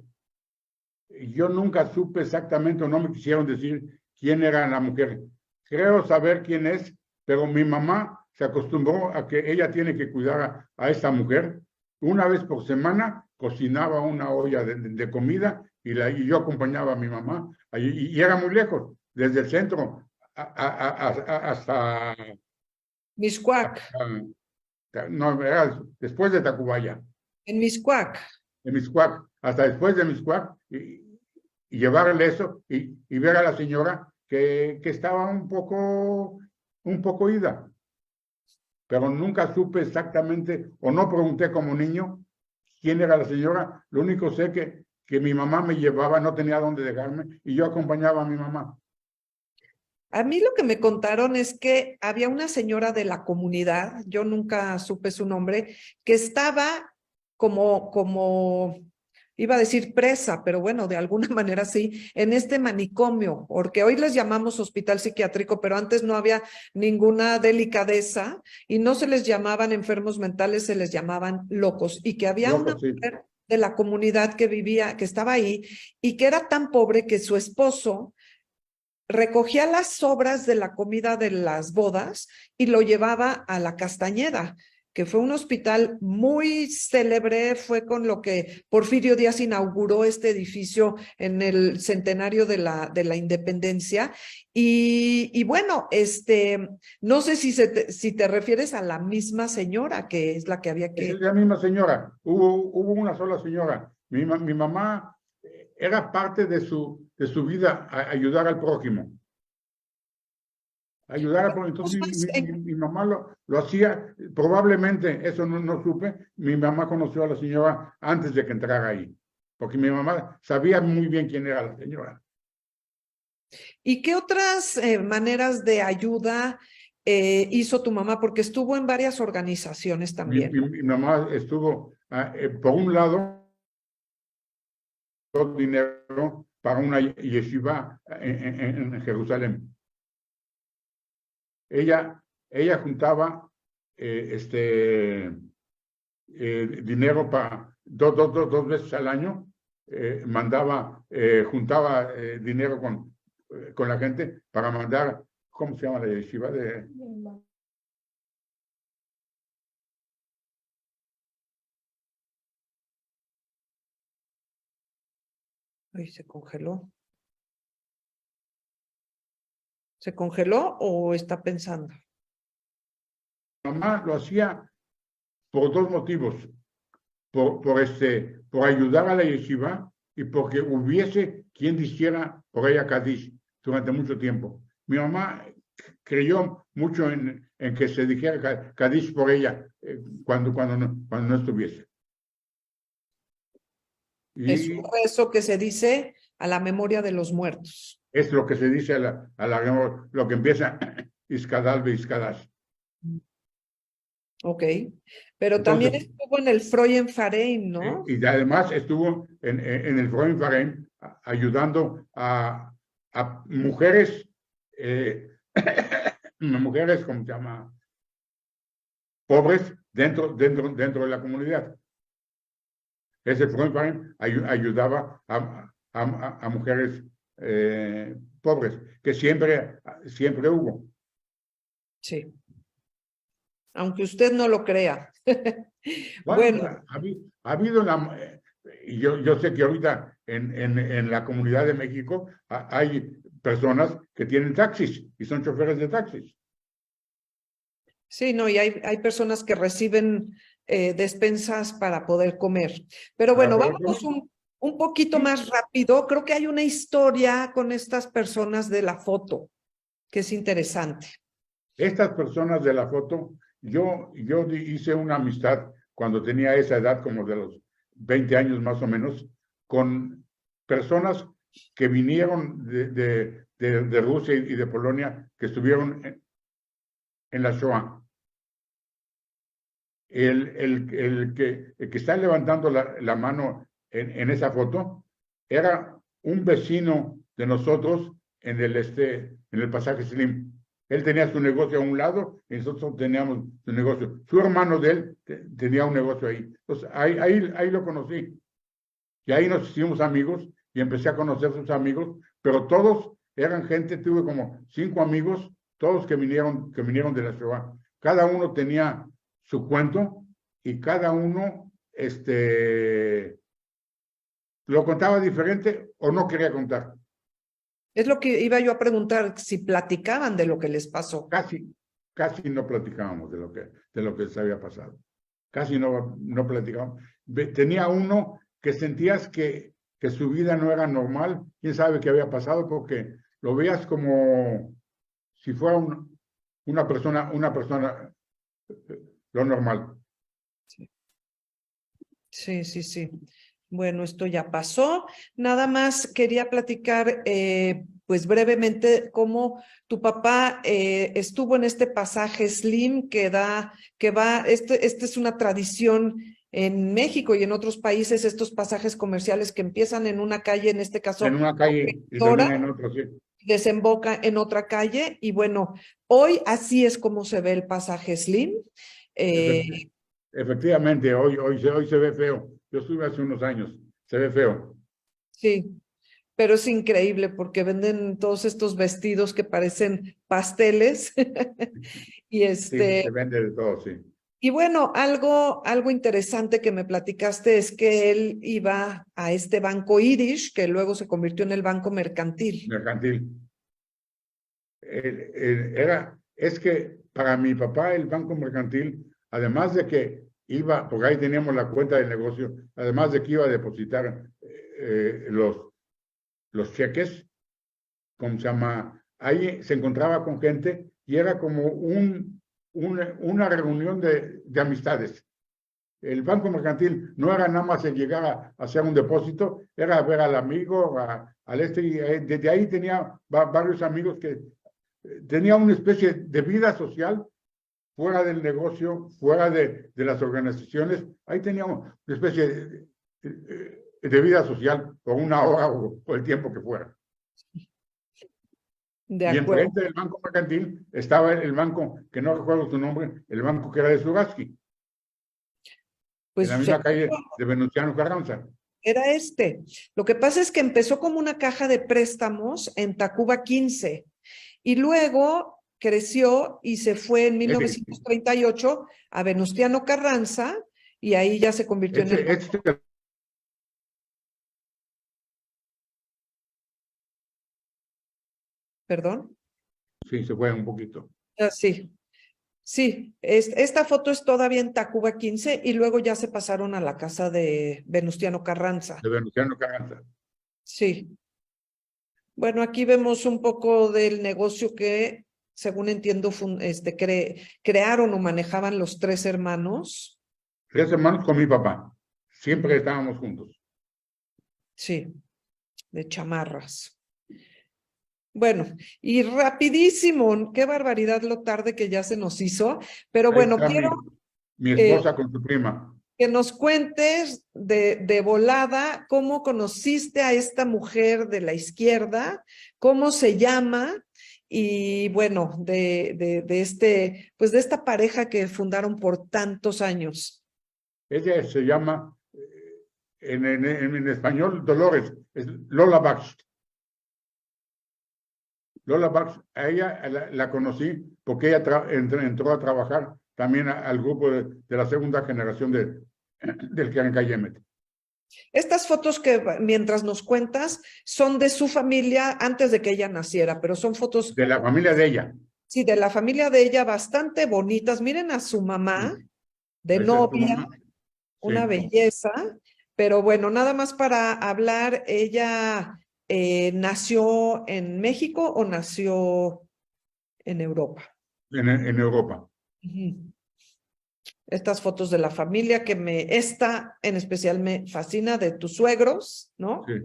Yo nunca supe exactamente, o no me quisieron decir quién era la mujer. Creo saber quién es, pero mi mamá se acostumbró a que ella tiene que cuidar a esta mujer. Una vez por semana cocinaba una olla de comida y yo acompañaba a mi mamá. Y era muy lejos, desde el centro hasta... Mixcoac. No, era después de Tacubaya. En Mixcoac. En Mixcoac, hasta después de Mixcoac, y llevarle eso y ver a la señora que estaba un poco ida. Pero nunca supe exactamente, o no pregunté como niño quién era la señora. Lo único sé que mi mamá me llevaba, no tenía dónde dejarme, y yo acompañaba a mi mamá. A mí lo que me contaron es que había una señora de la comunidad, yo nunca supe su nombre, que estaba como iba a decir presa, pero bueno, de alguna manera sí, en este manicomio, porque hoy les llamamos hospital psiquiátrico, pero antes no había ninguna delicadeza y no se les llamaban enfermos mentales, se les llamaban locos, y que había una mujer de la comunidad que vivía, que estaba ahí, y que era tan pobre que su esposo recogía las sobras de la comida de las bodas y lo llevaba a la Castañeda, que fue un hospital muy célebre, fue con lo que Porfirio Díaz inauguró este edificio en el centenario de la independencia. Y bueno, no sé si te refieres a la misma señora, que es la que había que... Es la misma señora, hubo una sola señora. Mi mamá era parte de su vida ayudar al prójimo. Ayudar al prójimo. Entonces mi mamá lo hacía, probablemente, eso no supe, mi mamá conoció a la señora antes de que entrara ahí, porque mi mamá sabía muy bien quién era la señora. ¿Y qué otras maneras de ayuda hizo tu mamá? Porque estuvo en varias organizaciones también. Mi mamá estuvo, por un lado, dinero para una yeshiva en Jerusalén. Ella juntaba dinero para dos veces al año, juntaba dinero con la gente para mandar, ¿cómo se llama la yeshiva? Ay, se congeló. ¿Se congeló o está pensando? Mamá lo hacía por dos motivos, por ayudar a la yeshiva y porque hubiese quien dijera por ella Kadish durante mucho tiempo. Mi mamá creyó mucho en que se dijera Kadish por ella cuando no estuviese. Es un rezo que se dice a la memoria de los muertos. Es lo que se dice lo que empieza Iskadal ve Iskadash. Ok, pero entonces, también estuvo en el Freudenverein, ¿no? Y además estuvo en el Freudenverein ayudando a mujeres, mujeres, ¿cómo se llama? Pobres dentro de la comunidad. Ese Freudenverein ayudaba a mujeres pobres, que siempre hubo. Sí. Aunque usted no lo crea. Bueno. Ha habido yo sé que ahorita en la comunidad de México hay personas que tienen taxis y son choferes de taxis. Sí, no, y hay personas que reciben despensas para poder comer. Pero bueno, vámonos un poquito más rápido. Creo que hay una historia con estas personas de la foto, que es interesante. Estas personas de la foto, yo hice una amistad cuando tenía esa edad, como de los 20 años más o menos, con personas que vinieron de Rusia y de Polonia, que estuvieron en la Shoah. El que está levantando la mano en esa foto era un vecino de nosotros en el pasaje Slim. Él tenía su negocio a un lado y nosotros teníamos su negocio. Su hermano de él tenía un negocio ahí. Entonces, ahí lo conocí. Y ahí nos hicimos amigos y empecé a conocer a sus amigos, pero todos eran gente, tuve como 5 amigos, todos que vinieron de la Shoah. Cada uno tenía su cuento y cada uno lo contaba diferente o no quería contar. Es lo que iba yo a preguntar, si platicaban de lo que les pasó. Casi no platicábamos de lo que les había pasado. Casi no platicábamos. Tenía uno que sentías que su vida no era normal. Quién sabe qué había pasado, porque lo veías como si fuera una persona lo normal. Sí. Bueno, esto ya pasó. Nada más quería platicar, pues brevemente, cómo tu papá estuvo en este pasaje Slim esta es una tradición en México y en otros países, estos pasajes comerciales que empiezan en una calle, en este caso. En una calle y terminan en otra, sí. Desemboca en otra calle y bueno, hoy así es como se ve el pasaje Slim. Efectivamente, hoy se ve feo. Yo estuve hace unos años, se ve feo. Sí, pero es increíble porque venden todos estos vestidos que parecen pasteles. Y Sí, se vende de todo, sí. Y bueno, algo interesante que me platicaste es que él iba a este banco Yiddish, que luego se convirtió en el banco mercantil. Es que para mi papá el banco mercantil, además de que iba, porque ahí teníamos la cuenta del negocio, además de que iba a depositar los cheques, ¿cómo se llama? Ahí se encontraba con gente y era como una reunión de amistades. El banco mercantil no era nada más el llegar a hacer un depósito, era ver al amigo, y desde ahí tenía varios amigos que tenía una especie de vida social fuera del negocio, fuera de las organizaciones. Ahí teníamos una especie de vida social por 1 hora o el tiempo que fuera. De Y acuerdo. enfrente del banco mercantil estaba el banco, que no recuerdo su nombre, el banco que era de Zugatsky, Pues en la misma calle de Venustiano Carranza. era este. Lo que pasa es que empezó como una caja de préstamos en Tacuba 15 y luego creció y se fue en 1938 a Venustiano Carranza y ahí ya se convirtió en el... ¿Perdón? Sí, se fue un poquito. Ah, sí. Sí, esta foto es todavía en Tacuba 15 y luego ya se pasaron a la casa de Venustiano Carranza. De Venustiano Carranza. Sí. Bueno, aquí vemos un poco del negocio que, según entiendo, crearon o manejaban los 3 hermanos. 3 hermanos con mi papá. Siempre estábamos juntos. Sí, de chamarras. Bueno, y rapidísimo, qué barbaridad lo tarde que ya se nos hizo, pero Ahí bueno, está quiero mi esposa con su prima. que nos cuentes de volada cómo conociste a esta mujer de la izquierda, cómo se llama y bueno, pues de esta pareja que fundaron por tantos años. Ella se llama, en español, Dolores, es Lola Bax. Lola Bax, a ella la conocí porque ella entró a trabajar también al grupo de la segunda generación del Keren Kayemet. Estas fotos que mientras nos cuentas son de su familia antes de que ella naciera, pero son fotos... De la familia de ella. Sí, de la familia de ella, bastante bonitas. Miren a su mamá de Esa es novia, tu mamá. una Sí. belleza, pero bueno, nada más para hablar, ella ¿nació en México o nació en Europa? En Europa. Ujú. Estas fotos de la familia esta en especial me fascina, de tus suegros, ¿no? Sí.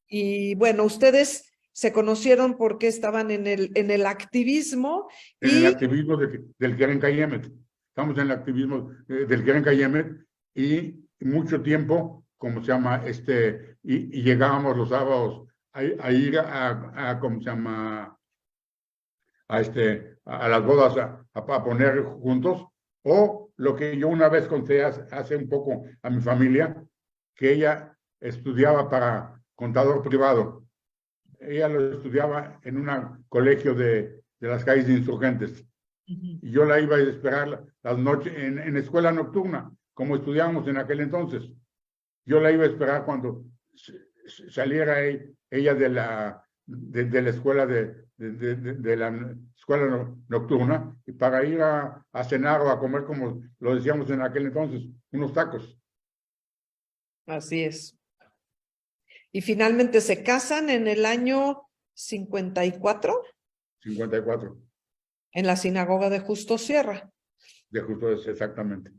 Y bueno, ustedes se conocieron porque estaban en el activismo En y... el activismo del Keren Kayemet. Estamos en el activismo del Keren Kayemet y mucho tiempo, como se llama, y llegábamos los sábados a ir ¿cómo se llama? A las bodas a poner juntos, o lo que yo una vez conté hace un poco a mi familia, que ella estudiaba para contador privado. Ella lo estudiaba en un colegio de las calles de Insurgentes. Y yo la iba a esperar las noches en escuela nocturna, como estudiábamos en aquel entonces. Yo la iba a esperar cuando saliera ella de la escuela de la escuela nocturna, y para ir a cenar o a comer, como lo decíamos en aquel entonces, unos tacos. Así es. Y finalmente se casan en el año 54 54. en la sinagoga de Justo Sierra. De Justo, exactamente.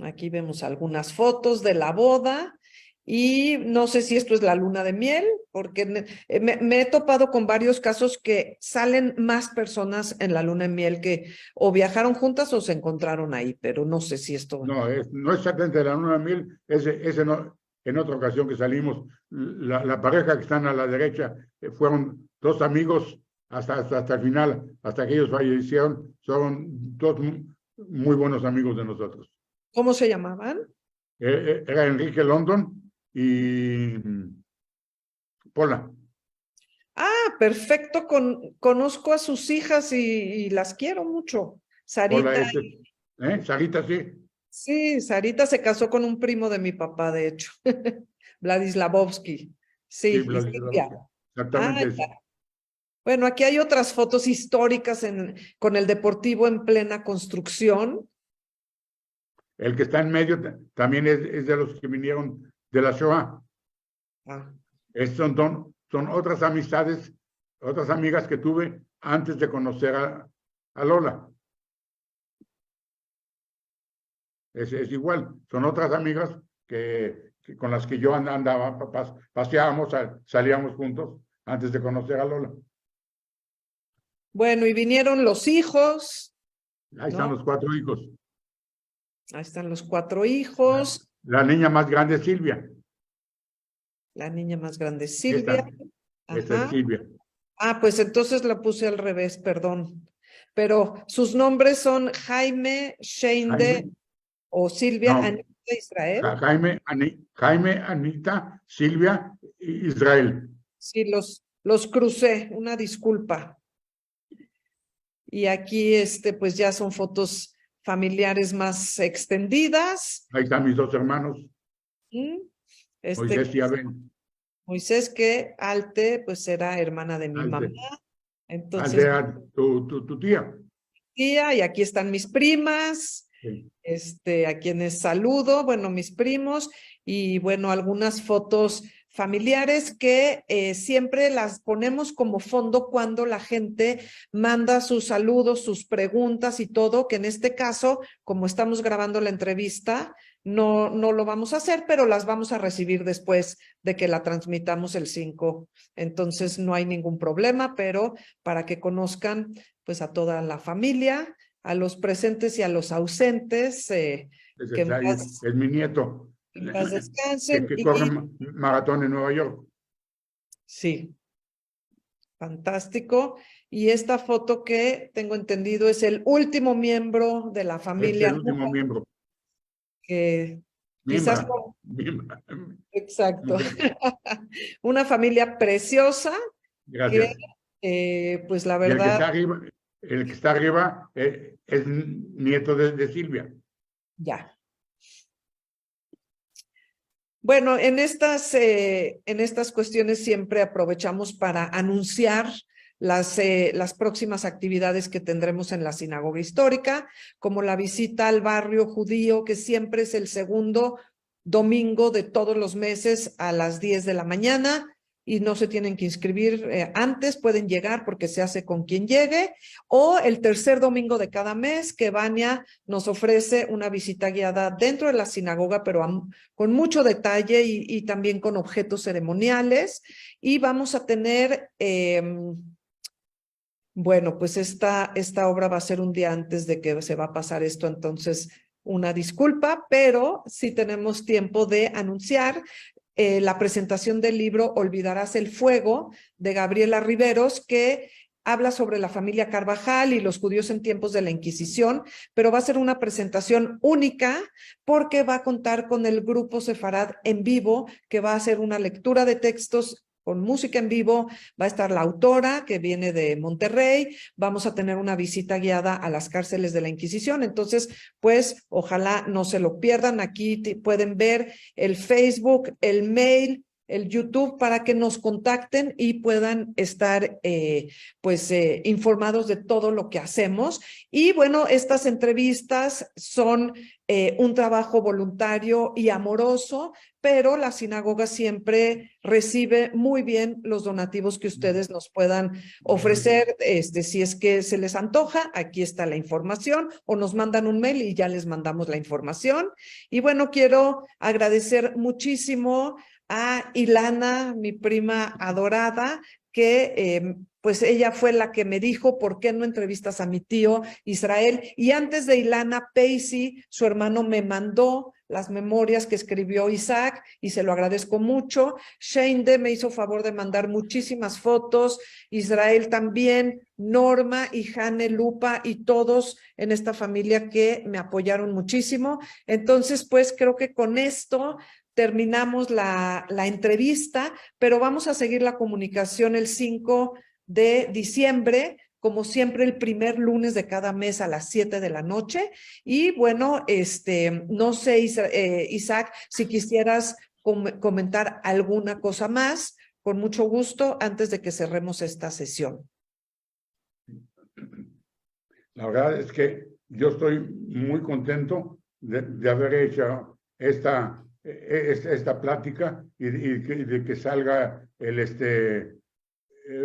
Aquí vemos algunas fotos de la boda y no sé si esto es la luna de miel, porque me he topado con varios casos que salen más personas en la luna de miel que o viajaron juntas o se encontraron ahí, pero no sé si esto... No, no exactamente la luna de miel, ese no, en otra ocasión que salimos, la pareja que están a la derecha fueron 2 amigos hasta el final, hasta que ellos fallecieron, son 2 muy buenos amigos de nosotros. ¿Cómo se llamaban? Era Enrique London y Pola. Ah, perfecto, conozco a sus hijas y las quiero mucho. Sarita. Pola Sarita, sí. Sí, Sarita se casó con un primo de mi papá, de hecho, Vladislavovsky. Sí, y Silvia. Exactamente eso. Bueno, aquí hay otras fotos históricas con el Deportivo en plena construcción. El que está en medio también es de los que vinieron de la Shoah. Son otras amistades, otras amigas que tuve antes de conocer a Lola. Es igual, son otras amigas que con las que yo andaba, paseábamos, salíamos juntos antes de conocer a Lola. Bueno, y vinieron los hijos. Ahí están los 4 hijos. Ahí están los 4 hijos. La niña más grande es Silvia. La niña más grande, Silvia. Esta es Silvia. Ah, pues entonces la puse al revés, perdón. Pero sus nombres son Jaime, Sheinde o Silvia, No, Anita, Israel. Jaime, Anita, Silvia, Israel. Sí, los crucé, una disculpa. Y aquí, pues ya son fotos familiares más extendidas. Ahí están mis dos hermanos, Este, Moisés y Abel. Moisés, que Alte, pues era hermana de mi mamá. Entonces, Aldea, tu tía. tía, y aquí están mis primas, Sí. a quienes saludo, bueno, mis primos, y bueno, algunas fotos familiares que siempre las ponemos como fondo cuando la gente manda sus saludos, sus preguntas y todo, que en este caso, como estamos grabando la entrevista, no lo vamos a hacer, pero las vamos a recibir después de que la transmitamos el 5. Entonces no hay ningún problema, pero para que conozcan pues a toda la familia, a los presentes y a los ausentes, que Es mi nieto, en paz descansen. que corre maratón en Nueva York. Sí, fantástico. Y esta foto que tengo entendido es el último miembro de la familia. Es el último miembro. Quizás Miembra. Exacto. Una familia preciosa. Gracias. Que, pues la Y verdad. el que está arriba es nieto de Silvia. Ya. Bueno, en estas cuestiones siempre aprovechamos para anunciar las próximas actividades que tendremos en la sinagoga histórica, como la visita al barrio judío, que siempre es el segundo domingo de todos los meses a las 10 de la mañana. Y no se tienen que inscribir antes, pueden llegar porque se hace con quien llegue, o el tercer domingo de cada mes que Vania nos ofrece una visita guiada dentro de la sinagoga, pero con mucho detalle y también con objetos ceremoniales, y vamos a tener, bueno, pues esta obra va a ser un día antes de que se va a pasar esto, entonces una disculpa, pero sí tenemos tiempo de anunciar la presentación del libro Olvidarás el fuego, de Gabriela Riveros, que habla sobre la familia Carvajal y los judíos en tiempos de la Inquisición, pero va a ser una presentación única porque va a contar con el grupo Sefarad en vivo, que va a hacer una lectura de textos con música en vivo. Va a estar la autora, que viene de Monterrey. Vamos a tener una visita guiada a las cárceles de la Inquisición. Entonces, pues, ojalá no se lo pierdan. Aquí pueden ver el Facebook, el mail, el YouTube, para que nos contacten y puedan estar informados de todo lo que hacemos. Y bueno, estas entrevistas son un trabajo voluntario y amoroso, pero la sinagoga siempre recibe muy bien los donativos que ustedes nos puedan ofrecer. Si es que se les antoja, aquí está la información, o nos mandan un mail y ya les mandamos la información. Y bueno, quiero agradecer muchísimo a Ilana, mi prima adorada, que pues ella fue la que me dijo, ¿por qué no entrevistas a mi tío Israel? Y antes de Ilana, Paisy, su hermano, me mandó las memorias que escribió Isaac y se lo agradezco mucho. Sheinde me hizo favor de mandar muchísimas fotos, Israel también, Norma y Jane Lupa y todos en esta familia que me apoyaron muchísimo. Entonces, pues creo que con esto terminamos la entrevista, pero vamos a seguir la comunicación el 5 de diciembre, como siempre, el primer lunes de cada mes a las 7 de la noche. Y bueno, no sé, Isaac, si quisieras comentar alguna cosa más, con mucho gusto, antes de que cerremos esta sesión. La verdad es que yo estoy muy contento de haber hecho esta plática y de que salga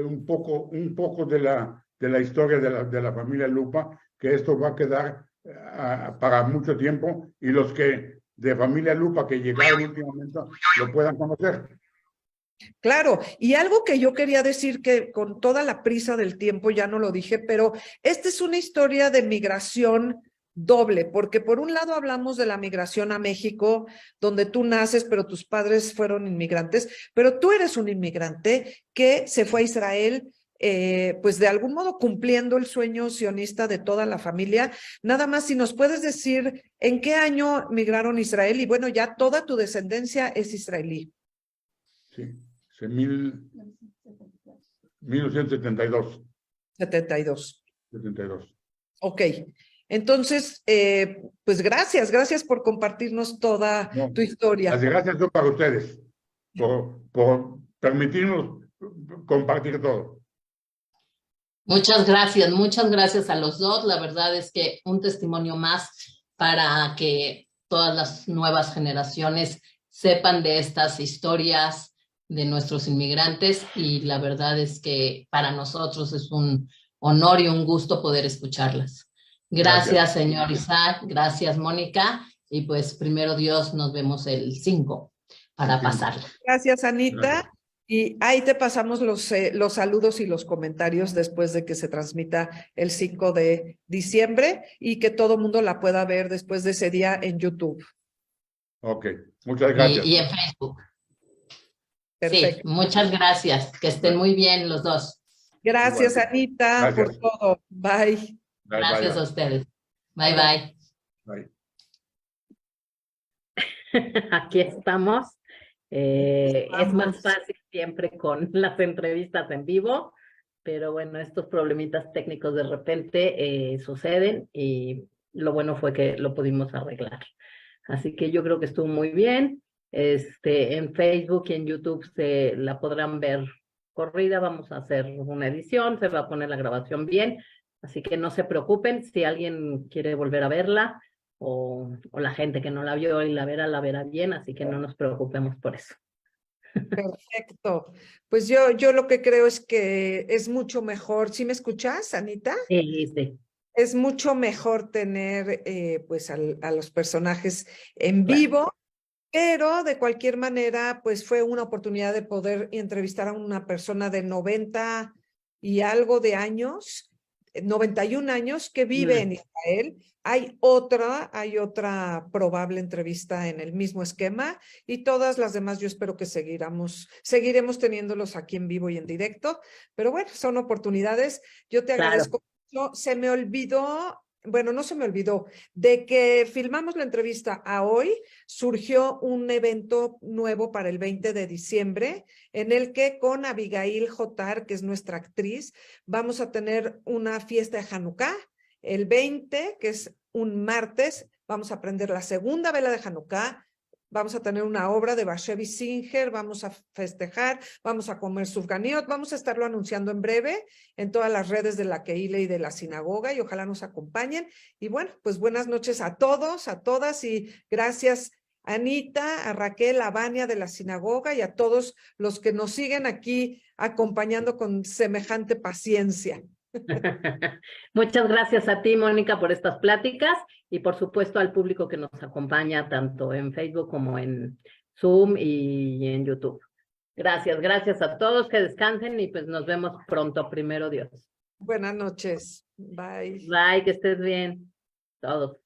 un poco de la historia de la familia Lupa, que esto va a quedar para mucho tiempo, y los que de familia Lupa que llegaron últimamente lo puedan conocer. Claro, y algo que yo quería decir, que con toda la prisa del tiempo ya no lo dije, pero esta es una historia de migración doble, porque por un lado hablamos de la migración a México, donde tú naces, pero tus padres fueron inmigrantes, pero tú eres un inmigrante que se fue a Israel, pues de algún modo cumpliendo el sueño sionista de toda la familia. Nada más, si nos puedes decir en qué año migraron a Israel, y bueno, ya toda tu descendencia es israelí. Sí, 1972. 72. 72. Ok. Entonces, pues gracias por compartirnos toda No, tu historia. las gracias son para ustedes, por permitirnos compartir todo. muchas gracias a los dos. La verdad es que un testimonio más para que todas las nuevas generaciones sepan de estas historias de nuestros inmigrantes, y la verdad es que para nosotros es un honor y un gusto poder escucharlas. Gracias, señor Isaac. Gracias, Mónica. Y pues primero Dios, nos vemos el 5 para pasarla. Gracias, Anita. Gracias. Y ahí te pasamos los saludos y los comentarios después de que se transmita el 5 de diciembre y que todo mundo la pueda ver después de ese día en YouTube. Ok, muchas gracias. Y en Facebook. Perfecto. Sí, muchas gracias. Que estén muy bien los dos. Gracias, Igual. Anita, Gracias. por todo. Bye. Gracias a ustedes. Bye, bye. Bye. Aquí estamos. Es más fácil siempre con las entrevistas en vivo, pero bueno, estos problemitas técnicos de repente suceden, y lo bueno fue que lo pudimos arreglar. Así que yo creo que estuvo muy bien. En Facebook y en YouTube se la podrán ver corrida. Vamos a hacer una edición, se va a poner la grabación bien, así que no se preocupen si alguien quiere volver a verla, o la gente que no la vio y la verá bien, así que no nos preocupemos por eso. Perfecto. Pues yo lo que creo es que es mucho mejor. ¿Sí me escuchas, Anita? Sí. Es mucho mejor tener pues a los personajes en vivo, pero de cualquier manera pues fue una oportunidad de poder entrevistar a una persona de 90 y algo de años, 91 años, que vive en Israel. Hay otra probable entrevista en el mismo esquema, y todas las demás yo espero que seguiremos teniéndolos aquí en vivo y en directo, pero bueno, son oportunidades. Yo te agradezco mucho. Se me olvidó, bueno, no se me olvidó, de que filmamos la entrevista a hoy, surgió un evento nuevo para el 20 de diciembre, en el que con Abigail Jotar, que es nuestra actriz, vamos a tener una fiesta de Hanukkah. El 20, que es un martes, vamos a prender la segunda vela de Hanukkah, vamos a tener una obra de Bashevi Singer, vamos a festejar, vamos a comer sufganiot, vamos a estarlo anunciando en breve en todas las redes de la Keile y de la sinagoga, y ojalá nos acompañen. Y bueno, pues buenas noches a todos, a todas, y gracias a Anita, a Raquel, a Vania de la sinagoga, y a todos los que nos siguen aquí acompañando con semejante paciencia. Muchas gracias a ti, Mónica, por estas pláticas, y por supuesto al público que nos acompaña tanto en Facebook como en Zoom y en YouTube. Gracias a todos, que descansen, y pues nos vemos pronto, primero Dios. Buenas noches. Bye. Bye, que estés bien, todos.